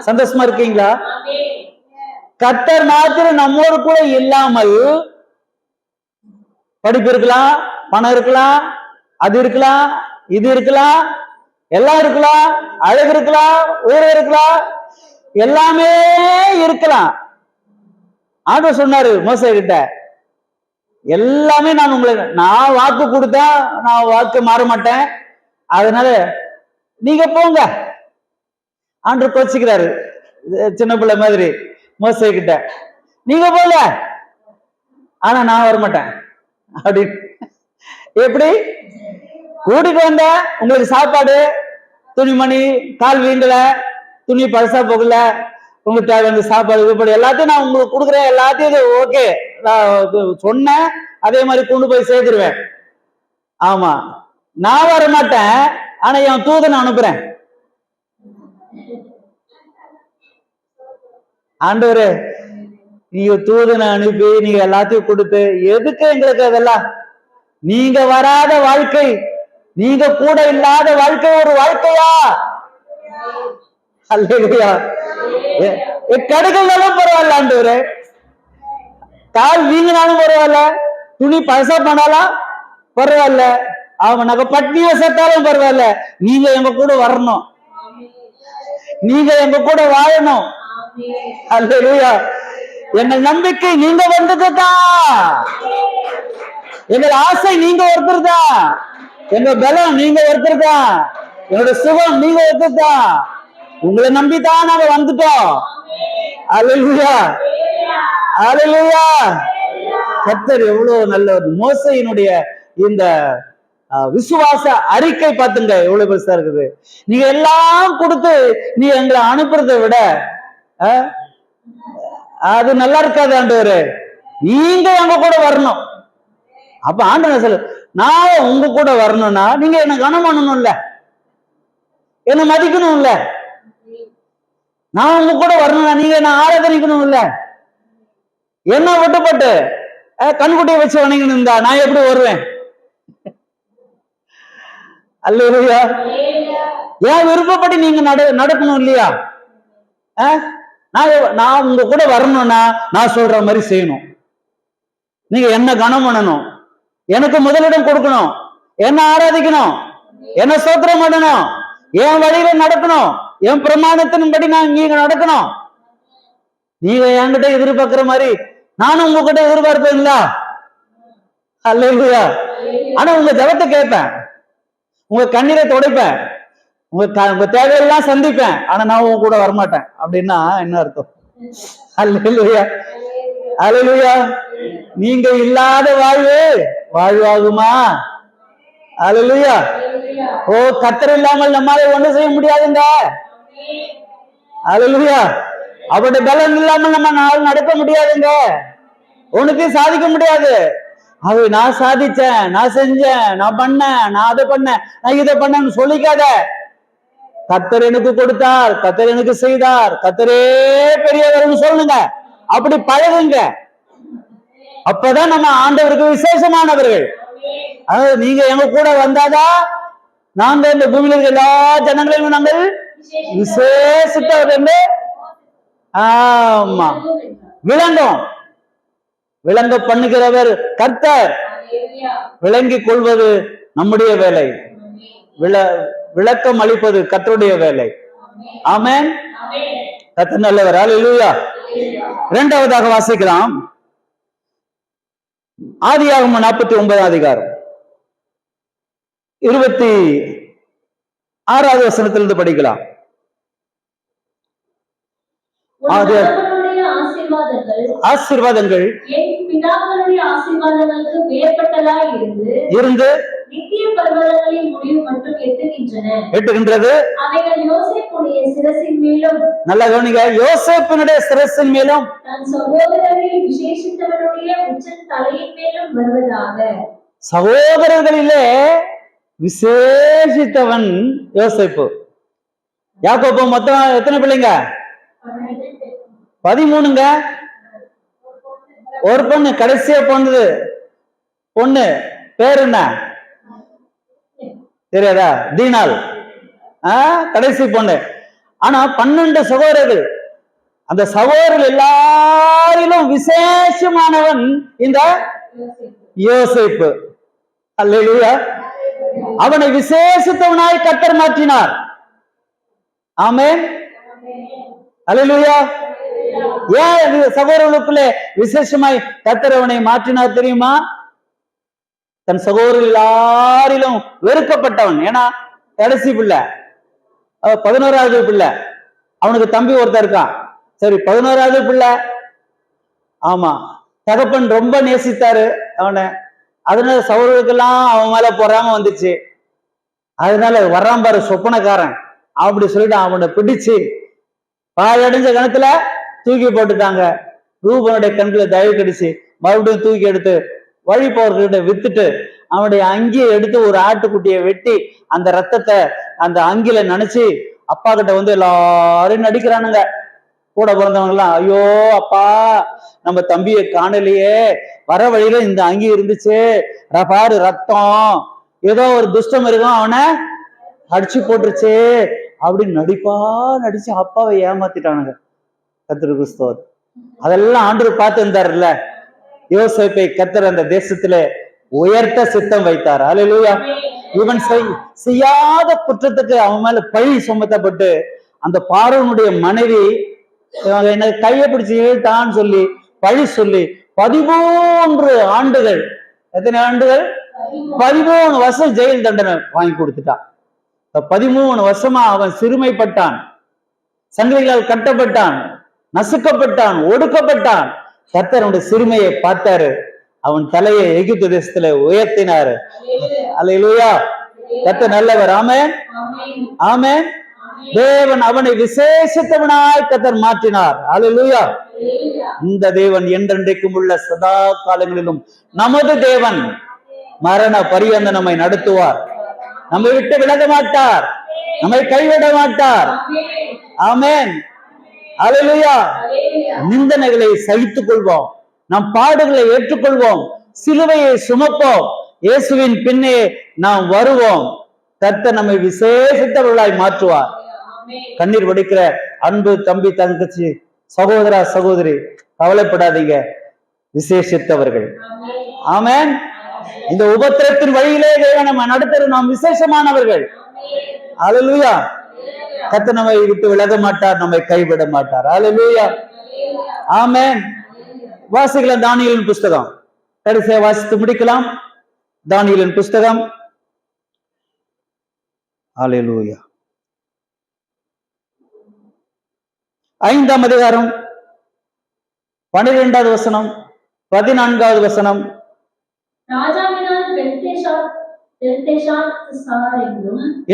சந்தோஷமா இருக்கீங்களா? கர்த்தர் மாத்திரம் நம்மோடு கூட இல்லாமல் படிப்பு இருக்கலாம், பணம் இருக்கலாம், அது இருக்கலாம், இது இருக்கலாம், எல்லாம் இருக்கலாம், அழகு இருக்கலாம், உயரம் இருக்கலாம், எல்லாமே இருக்கலாம். ஆண்டவர் சொன்னாரு மோசே கிட்ட, எல்லாமே நான் வாக்கு கொடுத்தா நான் வாக்கு மாற மாட்டேன், அதனால நீங்க போங்க. ஆண்டவர் கோச்சிக்கிறாரு சின்ன பிள்ளை மாதிரி மோசே கிட்ட, நீங்க போல, ஆனா நான் வரமாட்டேன் அப்படின்னு. எப்படி கூட்டிட்டு வந்த? உங்களுக்கு சாப்பாடு, துணிமணி, கால் வீண்டல, துணி பழசா போகல, உங்களுக்கு தேவையான சாப்பாடு கீப்பாடு எல்லாத்தையும் நான் உங்களுக்கு கொடுக்குறேன், எல்லாத்தையும் ஓகே நான் சொன்னேன், அதே மாதிரி கொண்டு போய் சேர்த்துருவேன். ஆமா, நான் வர மாட்டேன், ஆனா என் தூதனை அனுப்புறேன். ஆண்டவரே, நீங்க தூதனை அனுப்பி நீங்க எல்லாத்தையும் கொடுத்து எதுக்கு எங்களுக்கு அதெல்லாம்? நீங்க வராத வாழ்க்கை, நீங்க கூட இல்லாத வாழ்க்கை ஒரு வாழ்க்கையா? அல்லேலூயா. கடுகள்னாலும் பரவாயில்ல ஆண்டவரே, கால் வீங்கினாலும் பரவாயில்ல, துணி பழசா பண்ணாலும் பரவாயில்ல, அவனாக்க பட்னியா செத்தாலும் பரவாயில்ல, நீங்க எங்க கூட வரணும், நீங்க எங்க கூட வாழணும். அல்லேலூயா. எங்கள் நம்பிக்கை நீங்க வந்ததுதான், எங்கள் ஆசை நீங்க ஒருத்தர் தான், எங்க பலம் நீங்க ஒருத்தர் தான், என்னோட சுகம் நீங்க ஒருத்தர் தான். உங்களை நம்பிதான் நாங்க வந்துட்டோம். அல்லேலூயா, அல்லேலூயா. கர்த்தர் எவ்வளவு நல்லவர். மோசேயினுடைய இந்த விசுவாச அறிக்கை பார்த்துங்க எவ்வளவு பெருசா இருக்குது. நீங்க எல்லாம் கொடுத்து நீ எங்களை அனுப்புறதை விட அது நல்லா இருக்காது ஆண்டவரே, நீங்க எங்க கூட வரணும். அப்ப ஆண்டவர் சொல்லு, நான் உங்க கூட வரணும்னா நீங்க என்ன கனம் பண்ணணும்ல, என்ன மதிக்கணும்ல. நான் உங்க கூட வரணும்னா நீங்க என்ன ஆராதனிக்கணும்ல. என்ன விட்டுப்பட்டு கண்குட்டியை வச்சு வணங்கின்னு இருந்தா நான் எப்படி வருவேன்? அல்லேலூயா. ஏன் விருப்பப்படி நீங்க நடக்கணும் இல்லையா? நான் உங்க கூட வரணும்னா நான் சொல்ற மாதிரி செய்யணும். நீங்க என்ன கனம் பண்ணணும், எனக்கு முதலிடம் கொடுக்கணும், என்ன ஆராதிக்கணும், என்ன ஸ்தோத்திரம் பண்ணணும், என் வழியில நடக்கணும், என் பிரமாணத்தின்படி நீங்க நடக்கணும். நீங்க என்கிட்ட எதிர்பார்க்கிற மாதிரி நானும் உங்ககிட்ட எதிர்பார்ப்பேங்களா? அல்லேலூயா. ஆனா உங்க ஜெபத்தை கேட்பேன், உங்க கண்ணீரை துடைப்பேன், உங்க தேவையெல்லாம் சந்திப்பேன், ஆனா நான் உங்க கூட வரமாட்டேன் அப்படின்னா என்ன அர்த்தம்? அல்லேலூயா, அல்லேலூயா. நீங்க இல்லாத வாழ்வு வாழ்வாகுமா? அல்லேலூயா. ஓ, கர்த்தர் இல்லாமல் நம்மால ஒண்ணு செய்ய முடியாதுங்க. அல்லேலூயா. அவருடைய பலம் இல்லாமல் நம்ம நாள் நடக்க முடியாதுங்க, ஒண்ணுத்தையும் சாதிக்க முடியாது. அது நான் சாதிச்சேன், நான் செஞ்சேன், நான் பண்ணேன், நான் அதை பண்ணேன், நான் இதை பண்ணேன்னு சொல்லிக்காத. கர்த்தர் எனக்கு கொடுத்தார், கர்த்தர் எனக்கு செய்தார், கர்த்தரே பெரியவர்னு சொல்லுங்க. அப்படி பழகுங்க. அப்பதான் நம்ம ஆண்டவருக்கு விசேஷமானவர்கள். அதாவது நீங்க எங்க கூட வந்தாதான் நாங்க இந்த பூமியில இருக்க எல்லா ஜனங்களையும் நாங்கள் விசேஷித்தவர். ஆமா, விளங்கும். விளங்க பண்ணுகிறவர் கர்த்தர். விளங்கிக் கொள்வது நம்முடைய வேலை, விளக்கம் அளிப்பது கர்த்தருடைய வேலை. ஆமென். கர்த்தர் நல்லவர். அல்லேலூயா. இரண்டாவதாக வாசிக்கலாம், ஆதியாகமம் 49 அதிகாரம் 26வது வசனத்திலிருந்து படிக்கலாம். ஆசீர்வாதங்கள் என் பிதாக்களுடைய ஆசீர்வாதங்களுக்கு மேற்பட்டதாய் இருந்து நித்திய பர்வதங்களின் முடிவு மட்டும் எட்டுகின்றது. அவைகள் யோசேப்புடைய சிரசின் மேலும், நல்ல கவனிங்க, யோசேப்பினுடைய சிரசின் மேலும் தன் சகோதரர்களில் விசேஷித்தவனுடைய உச்ச தலையின் மேலும் வருவதாக. சகோதரர்களிலே விசேஷித்தவன் யோசேப்பு. யாக்கோபு மொத்தம் எத்தனை பிள்ளைங்க? 13ங்க. ஒரு பொண்ணு கடைசியா பொண்ணு. பொண்ணு பேர் என்ன தெரியாதா? தீனாள். கடைசி பொண்ணு. ஆனா 12 சகோதரர்கள். அந்த சகோதரர்கள் எல்லாரிலும் விசேஷமானவன் இந்த யோசேப்பு. அல்லேலூயா. அவனை விசேஷித்தவனாய் கர்த்தர் மாற்றினார். ஆமென். அல்லேலூயா. ஏன் சகோதரர்களுக்குள்ளே விசேஷமாய் கர்த்தர் அவனை மாற்றினார் தெரியுமா? தன் சகோதரர்கள் எல்லாரிலும் வெறுக்கப்பட்டவன். ஏன்னா கடைசி பிள்ளை, 11வது பிள்ளை. அவனுக்கு தம்பி ஒருத்தர் இருக்கான். சரி, 11வது பிள்ளை. ஆமா, தகப்பன் ரொம்ப நேசித்தாரு அவனை. அதனால சகோதரர்களுக்கெல்லாம் அவன் மேல பொறாம வந்துச்சு. அதனால வர்றான் பாரு சொப்பனக்காரன், அப்படி சொல்லிட்டு அவனை பிடிச்சு பாயடைஞ்ச கணத்துல தூக்கி போட்டுட்டாங்க. ரூபனுடைய கண்களை தயவு கடிச்சு மறுபடியும் தூக்கி எடுத்து வழி போறவர்கிட்ட வித்துட்டு அவனுடைய அங்கியை எடுத்து ஒரு ஆட்டுக்குட்டியை வெட்டி அந்த ரத்தத்தை அந்த அங்கில நினைச்சு அப்பா கிட்ட வந்து எல்லாரும் நடிக்கிறானுங்க. கூட பிறந்தவங்க எல்லாம், ஐயோ அப்பா, நம்ம தம்பியை காணலையே, வர வழியில இந்த அங்கி இருந்துச்சு, பாரு ரத்தம், ஏதோ ஒரு துஷ்டம் இருக்கும் அவனை அடிச்சு போட்டுருச்சு அப்படின்னு நடிச்சு அப்பாவை ஏமாத்திட்டானுங்க. கர்த்தருக்கு ஸ்தோத்திரம். அதெல்லாம் ஆண்டவர் பார்த்து இருந்தாருல்ல. யோசேப்பை கர்த்தர் அந்த தேசத்திலே உயர்த்த சித்தம் வைத்தார். அல்லேலூயா. இவன் செய்யாத குற்றத்துக்கு அவன் மேல பழி சுமத்தப்பட்டு அந்த பார்வோனுடைய மனைவி என்ன கையை பிடிச்சு இழுத்தான்னு சொல்லி பழி சொல்லி 13 ஆண்டுகள், எத்தனை ஆண்டுகள்? 13 வருஷம் ஜெயில் தண்டனை வாங்கி கொடுத்துட்டான். 13 வருஷமா அவன் சிறுமைப்பட்டான், சங்கிலிகளால் கட்டப்பட்டான், நசுக்கப்பட்டான், ஒடுக்கப்பட்டான். கர்த்தருடைய சிறுமையை பார்த்தாரு, அவன் தலையை எகிப்து தேசத்துல உயர்த்தினாரு. அல்லேலூயா. கர்த்தர் நல்லவர். ஆமென். ஆமென். தேவன் அவனை விசேஷித்தவனாய் கர்த்தர் மாற்றினார். அல்லேலூயா. இந்த தேவன் என்றென்றைக்கும் உள்ள சதா காலங்களிலும் நமது தேவன். மரண பரியந்த நம்மை நடத்துவார், நம்மை விட்டு விலக மாட்டார், நம்மை கைவிட மாட்டார். ஆமென். அல்லேலூயா. நிந்தனைகளை சகித்துக் கொள்வோம், நம் பாடுகளை ஏற்றுக்கொள்வோம், சிலுவையை சுமப்போம், இயேசுவின் பின்னே நாம் வருவோம். கர்த்தர் நம்மை விசேஷித்தவர்களாய் மாற்றுவார். கண்ணீர் வடிக்கிற அன்பு தம்பி, தங்கச்சி, சகோதரா, சகோதரி, கவலைப்படாதீங்க, விசேஷித்தவர்கள். ஆமென். இந்த உபத்திரத்தின் வழியிலே நம்ம நடத்துறது நாம் விசேஷமானவர்கள். அல்லேலூயா. கர்த்தர் நம்மை விட்டு விலக மாட்டார், நம்மை கைவிட மாட்டார். அல்லேலூயா. ஆமென். வாசிக்கலாம் தானியேலின் புஸ்தகம். கடைசியா வாசித்து முடிக்கலாம். தானியேலின் புஸ்தகம். அல்லேலூயா. 5ஆம் அதிகாரம் 12வது வசனம், 14வது வசனம். ராஜாவினால்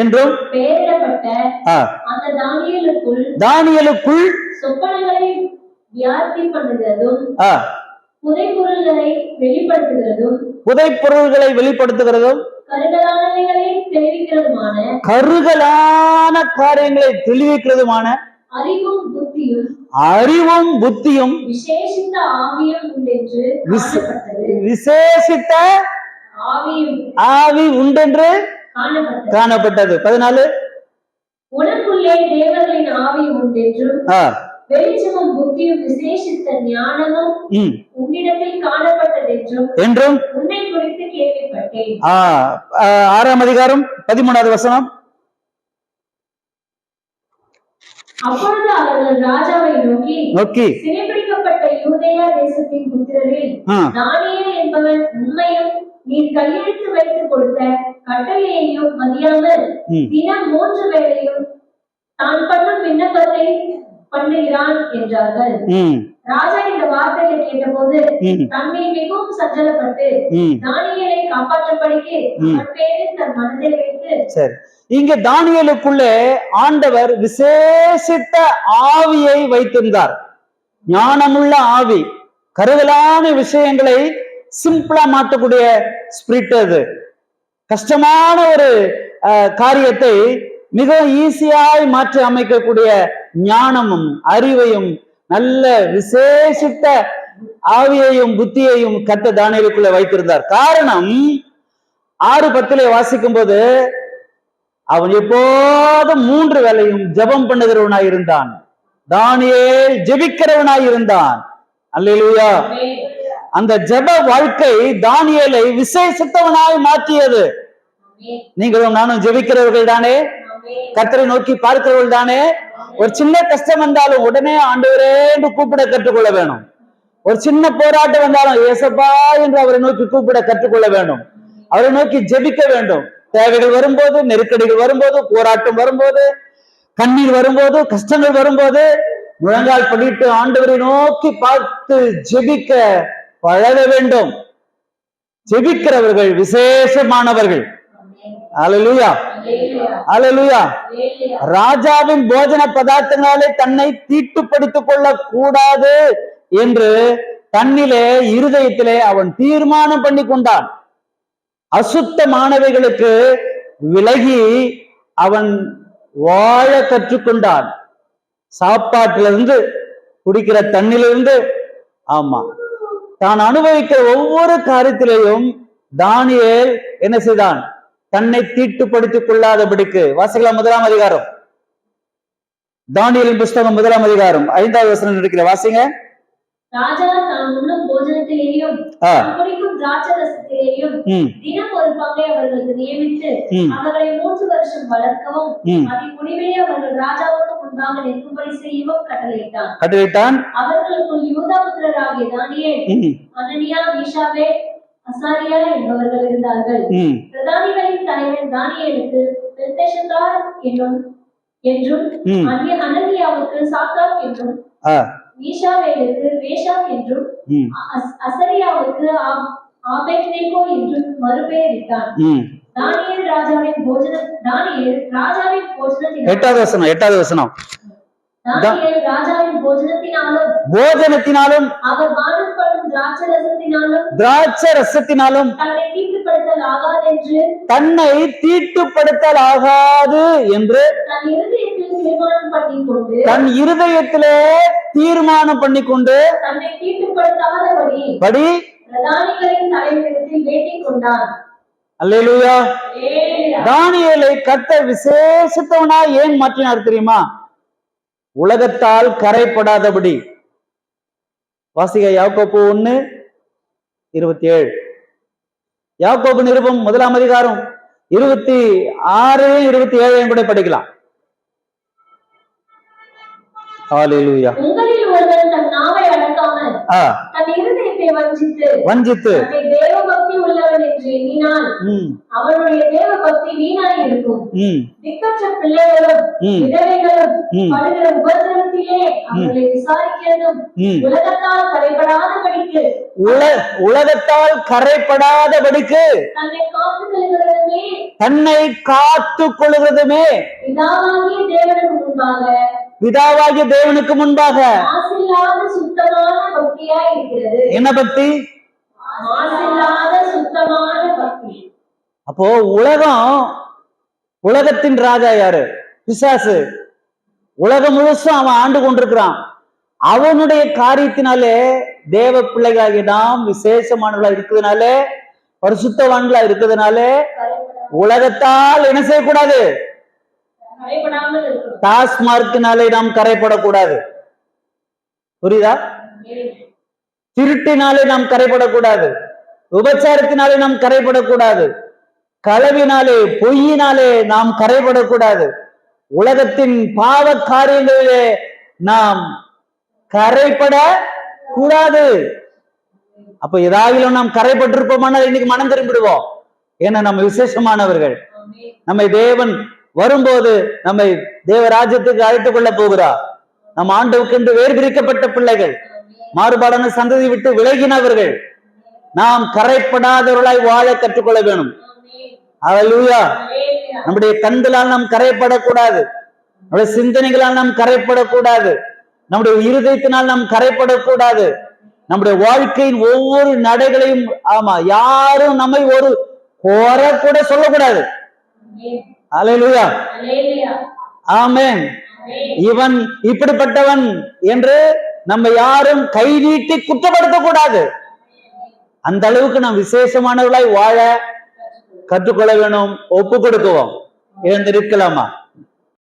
என்றும் பெயரிடப்பட்ட அந்த தானியேலுக்குள் சொப்பனங்களை வியாப்தி பண்ணுகிறதும் புதைபொருள்களை வெளிப்படுத்துகிறதும் புதைப்பொருள்களை வெளிப்படுத்துகிறதும் கருகலானவைகளை தெரிவிக்கிறதுமான கருகலான காரியங்களை தெளிவிக்கிறதுமான அறிவும் புத்தியும் புத்தியும் விசேஷித்த ஆவியும் உண்டென்று காணப்பட்டது. விசேஷித்த ஆவி உண்டென்று காணப்பட்டது. 14 உனக்குள்ளே தேவர்களின் ஆவி உண்டென்றும் வெளிச்சமும் புத்தியும் விசேஷித்த ஞானமும் உன்னிடத்தில் காணப்பட்டதென்றும் என்றும் உன்னை குறித்து கேள்விப்பட்டேன். 6ஆம் அதிகாரம் 13வது வசனம். அப்பொழுது அவர்கள் ராஜாவை நோக்கி சிறைபிடிக்கப்பட்ட யூதேயா தேசத்தின் புத்திரரில் தானியேல் என்பவன் உண்மையும் நீர் கையெழுத்து வைத்து கொடுத்த கட்டளையையும் மதியாமல் தினம் 3 வேளையும் தான் பண்ணும் விண்ணப்பத்தை பண்ணுகிறான் என்றார்கள். ராஜா இந்த வார்த்தையை கேட்டபோது தன்னை மிகவும் சஞ்சலப்பட்டு தானியேலை காப்பாற்றபடிக்கு அவன் பேரில் தன் மனதை வைத்து. சரி, இங்க தானியேலுக்குள்ளே ஆண்டவர் விசேஷித்த ஆவியை வைத்திருந்தார். ஞானமுள்ள ஆவி, கருதலான விஷயங்களை சிம்பிளா மாற்றக்கூடிய ஸ்பிரிட். அது கஷ்டமான ஒரு காரியத்தை மிகவும் ஈஸியாய் மாற்றி அமைக்கக்கூடிய ஞானமும் அறிவையும் நல்ல விசேஷித்த ஆவியையும் புத்தியையும் கர்த்தர் தானியேலுக்குள்ள வைத்திருந்தார். காரணம் 6:10 வாசிக்கும் போது அவன் எப்போதும் 3 வேளையும் ஜெபம் பண்ணுகிறவனாய் இருந்தான். தானியேல் ஜெபிக்கிறவனாய் இருந்தான். அல்லேலூயா. அந்த ஜெப வாழ்க்கை தானியேலை விசேஷித்தவனாய் மாற்றியது. நீங்களும் நானும் ஜெபிக்கிறவர்கள் தானே, கர்த்தரை நோக்கி பார்க்கிறவர்கள் தானே. ஒரு சின்ன கஷ்டம் வந்தாலும் உடனே ஆண்டவரே என்று கூப்பிட கற்றுக்கொள்ள வேணும். ஒரு சின்ன போராட்டம் வந்தாலும் ஏசப்பா என்று அவரை நோக்கி கூப்பிட கற்றுக்கொள்ள வேண்டும். அவரை நோக்கி ஜெபிக்க வேண்டும். தேவைகள் வரும்போது, நெருக்கடிகள் வரும்போது, போராட்டம் வரும்போது, கண்ணீர் வரும்போது, கஷ்டங்கள் வரும்போது முழங்கால் படிட்டு ஆண்டவரை நோக்கி பார்த்து ஜெபிக்க பழக வேண்டும். ஜெபிக்கிறவர்கள் விசேஷமானவர்கள். அல்லேலூயா, அல்லேலூயா. ராஜாவின் போஜன பதார்த்தங்களாலே தன்னை தீட்டுப்படுத்திக் கொள்ள கூடாது என்று தன்னிலே இருதயத்திலே அவன் தீர்மானம் பண்ணி கொண்டான். அசுத்தமானவைகளுக்கு விலகி அவன் வாழ கற்றுக்கொண்டான். சாப்பாட்டிலிருந்து, குடிக்கிற தண்ணிலிருந்து, ஆமா, தான் அனுபவிக்கிற ஒவ்வொரு காரியத்திலேயும் தானியேல் என்ன செய்தான்? தன்னை தீட்டுப்படுத்திக் கொள்ளாதபடிக்கு. வாசிக்கலாம் 1ஆம் அதிகாரம், தானியேலின் புஸ்தகம் 1ஆம் அதிகாரம் 5வது வசனம் இருக்கிற வாசிங்க. ராஜா தான் உண்ணும் போஜனத்திலேயும் குடிக்கும் திராட்சரசத்திலேயும் தினம் ஒரு பங்கை அவர்களுக்கு நியமித்து அவர்களை 3 வருஷம் வளர்க்கவும் அதன் முடிவிலே அவர்கள் ராஜாவுக்கு முன்பாக நிற்கும்படி செய்யவும் கட்டளையிட்டான். அவர்களுக்குள் யூதா புத்திரராகிய தானியேல், அனனியா, மீஷாவேல், அசாரியா என்பவர்கள் இருந்தார்கள். பிரதானிகளின் தலைவன் தானியேலுக்கு பெல்தெஷாத்சார் என்றும் அனனியாவுக்கு சாத்ராக் என்றும் மீஷாவேலுக்கு மேஷாக் என்றும் அசரியாவுக்கு ஆபேத்நேகோ என்றும் மறுபெயரிட்டான். தானியேல் ராஜாவின் போஜனத்தினாலும் போஜனத்தினாலும் அவர் பானம் பண்ணும் திராட்சரசத்தினாலும் தன்னை தீட்டுப்படுத்தல் ஆகாது என்று தன் இருதயத்திலே தீர்மானம் பண்ணிக்கொண்டு தன்னை தீட்டுப்படுத்தாதபடி பிரதானிகளின் தலைவரிடத்தில் வேண்டிக் கொண்டான். அல்லேலூயா. தானியேலை கர்த்தர் விசேஷித்தவனாய் ஏன் மாற்றினார் தெரியுமா? உலகத்தால் கரைப்படாதபடி. வாசிக யாக்கோபு 1:27. யாக்கோபு நிருபம் 1ஆம் அதிகாரம் 26, 27 கூட படிக்கலாம். ஹalleluya. உங்களில் ஒருவன் தன் நாவை அடக்காமல் தன் இருதயத்தை வஞ்சித்து தேவபக்தி உள்ளவன் என்று எண்ணினால் அவனுடைய தேவபக்தி வீணாய் இருக்கும். திக்கற்ற பிள்ளைகளும் விதவைகளும் படுகிற உபத்திரவத்திலே அவர்களை விசாரிக்கிறதும் உலகத்தால் கரைப்படாதபடிக்கு தன்னை காத்துக் கொள்கிறதுமே பிதாவாகிய தேவனுக்கு முன்பாக சுத்தமான பக்தியாய் இருக்கிறது. என்ன பக்தி? மாசில்லாத சுத்தமான பக்தி. அப்போ உலகத்தின் ராஜா யாரு? பிசாசு. உலகம் முழுசும் அவன் ஆண்டு கொண்டிருக்கிறான். அவனுடைய காரியத்தினாலே தேவ பிள்ளைகளாகிய நாம் விசேஷமானவர்களா இருக்கிறதுனாலே, பரிசுத்தவான்களா இருக்கிறதுனாலே உலகத்தால் என்ன செய்யக்கூடாது? கரைபடாமல் இருக்கணும். டாஸ்மார்க்கினாலே நாம் கரைப்படக்கூடாது. புரியுதா? திருட்டினாலே நாம் கரைப்படக்கூடாது. விபச்சாரத்தினாலே நாம் கரைப்படக்கூடாது. களவினாலே பொய்யினாலே நாம் கரைபடக்கூடாது. உலகத்தின் பாவ காரியங்களிலே நாம் கரைப்பட கூடாது. அப்ப ஏதாவிலும் நாம் கரைப்பட்டிருப்போமானால் இன்னைக்கு மனம் திரும்பிடுவோம். ஏன்னா நம்ம விசேஷமானவர்கள். நம்மை தேவன் வரும்போது நம்மை தேவராஜ்யத்துக்கு அழைத்துக் கொள்ள போகிறார். நம் ஆண்டவுக்கென்று வேறு பிரிக்கப்பட்ட பிள்ளைகள், மாறுபாடான சந்ததி விட்டு விலகினவர்கள். நாம் கரைப்படாதவர்களாய் வாழ கற்றுக்கொள்ள வேணும். அல்லேலூயா. நம்முடைய கண்களால் நாம் கரைப்படக்கூடாது. நம்முடைய சிந்தனைகளால் நாம் கரைப்படக்கூடாது. நம்முடைய இருதயத்தினால் நாம் கரைப்படக்கூடாது. நம்முடைய வாழ்க்கையின் ஒவ்வொரு நடைகளையும் யாரும் நம்மை ஒரு குறை கூட சொல்லக்கூடாது. அல்லேலூயா. ஆமென். இவன் இப்படிப்பட்டவன் என்று நம்ம யாரும் கை நீட்டி குற்றப்படுத்தக்கூடாது. அந்த அளவுக்கு நாம் விசேஷமானவர்களாய் வாழ கற்றுக்கொள்ள வேணும். ஒப்பு கொடுக்குவோம். எழுந்திருக்கலாமா?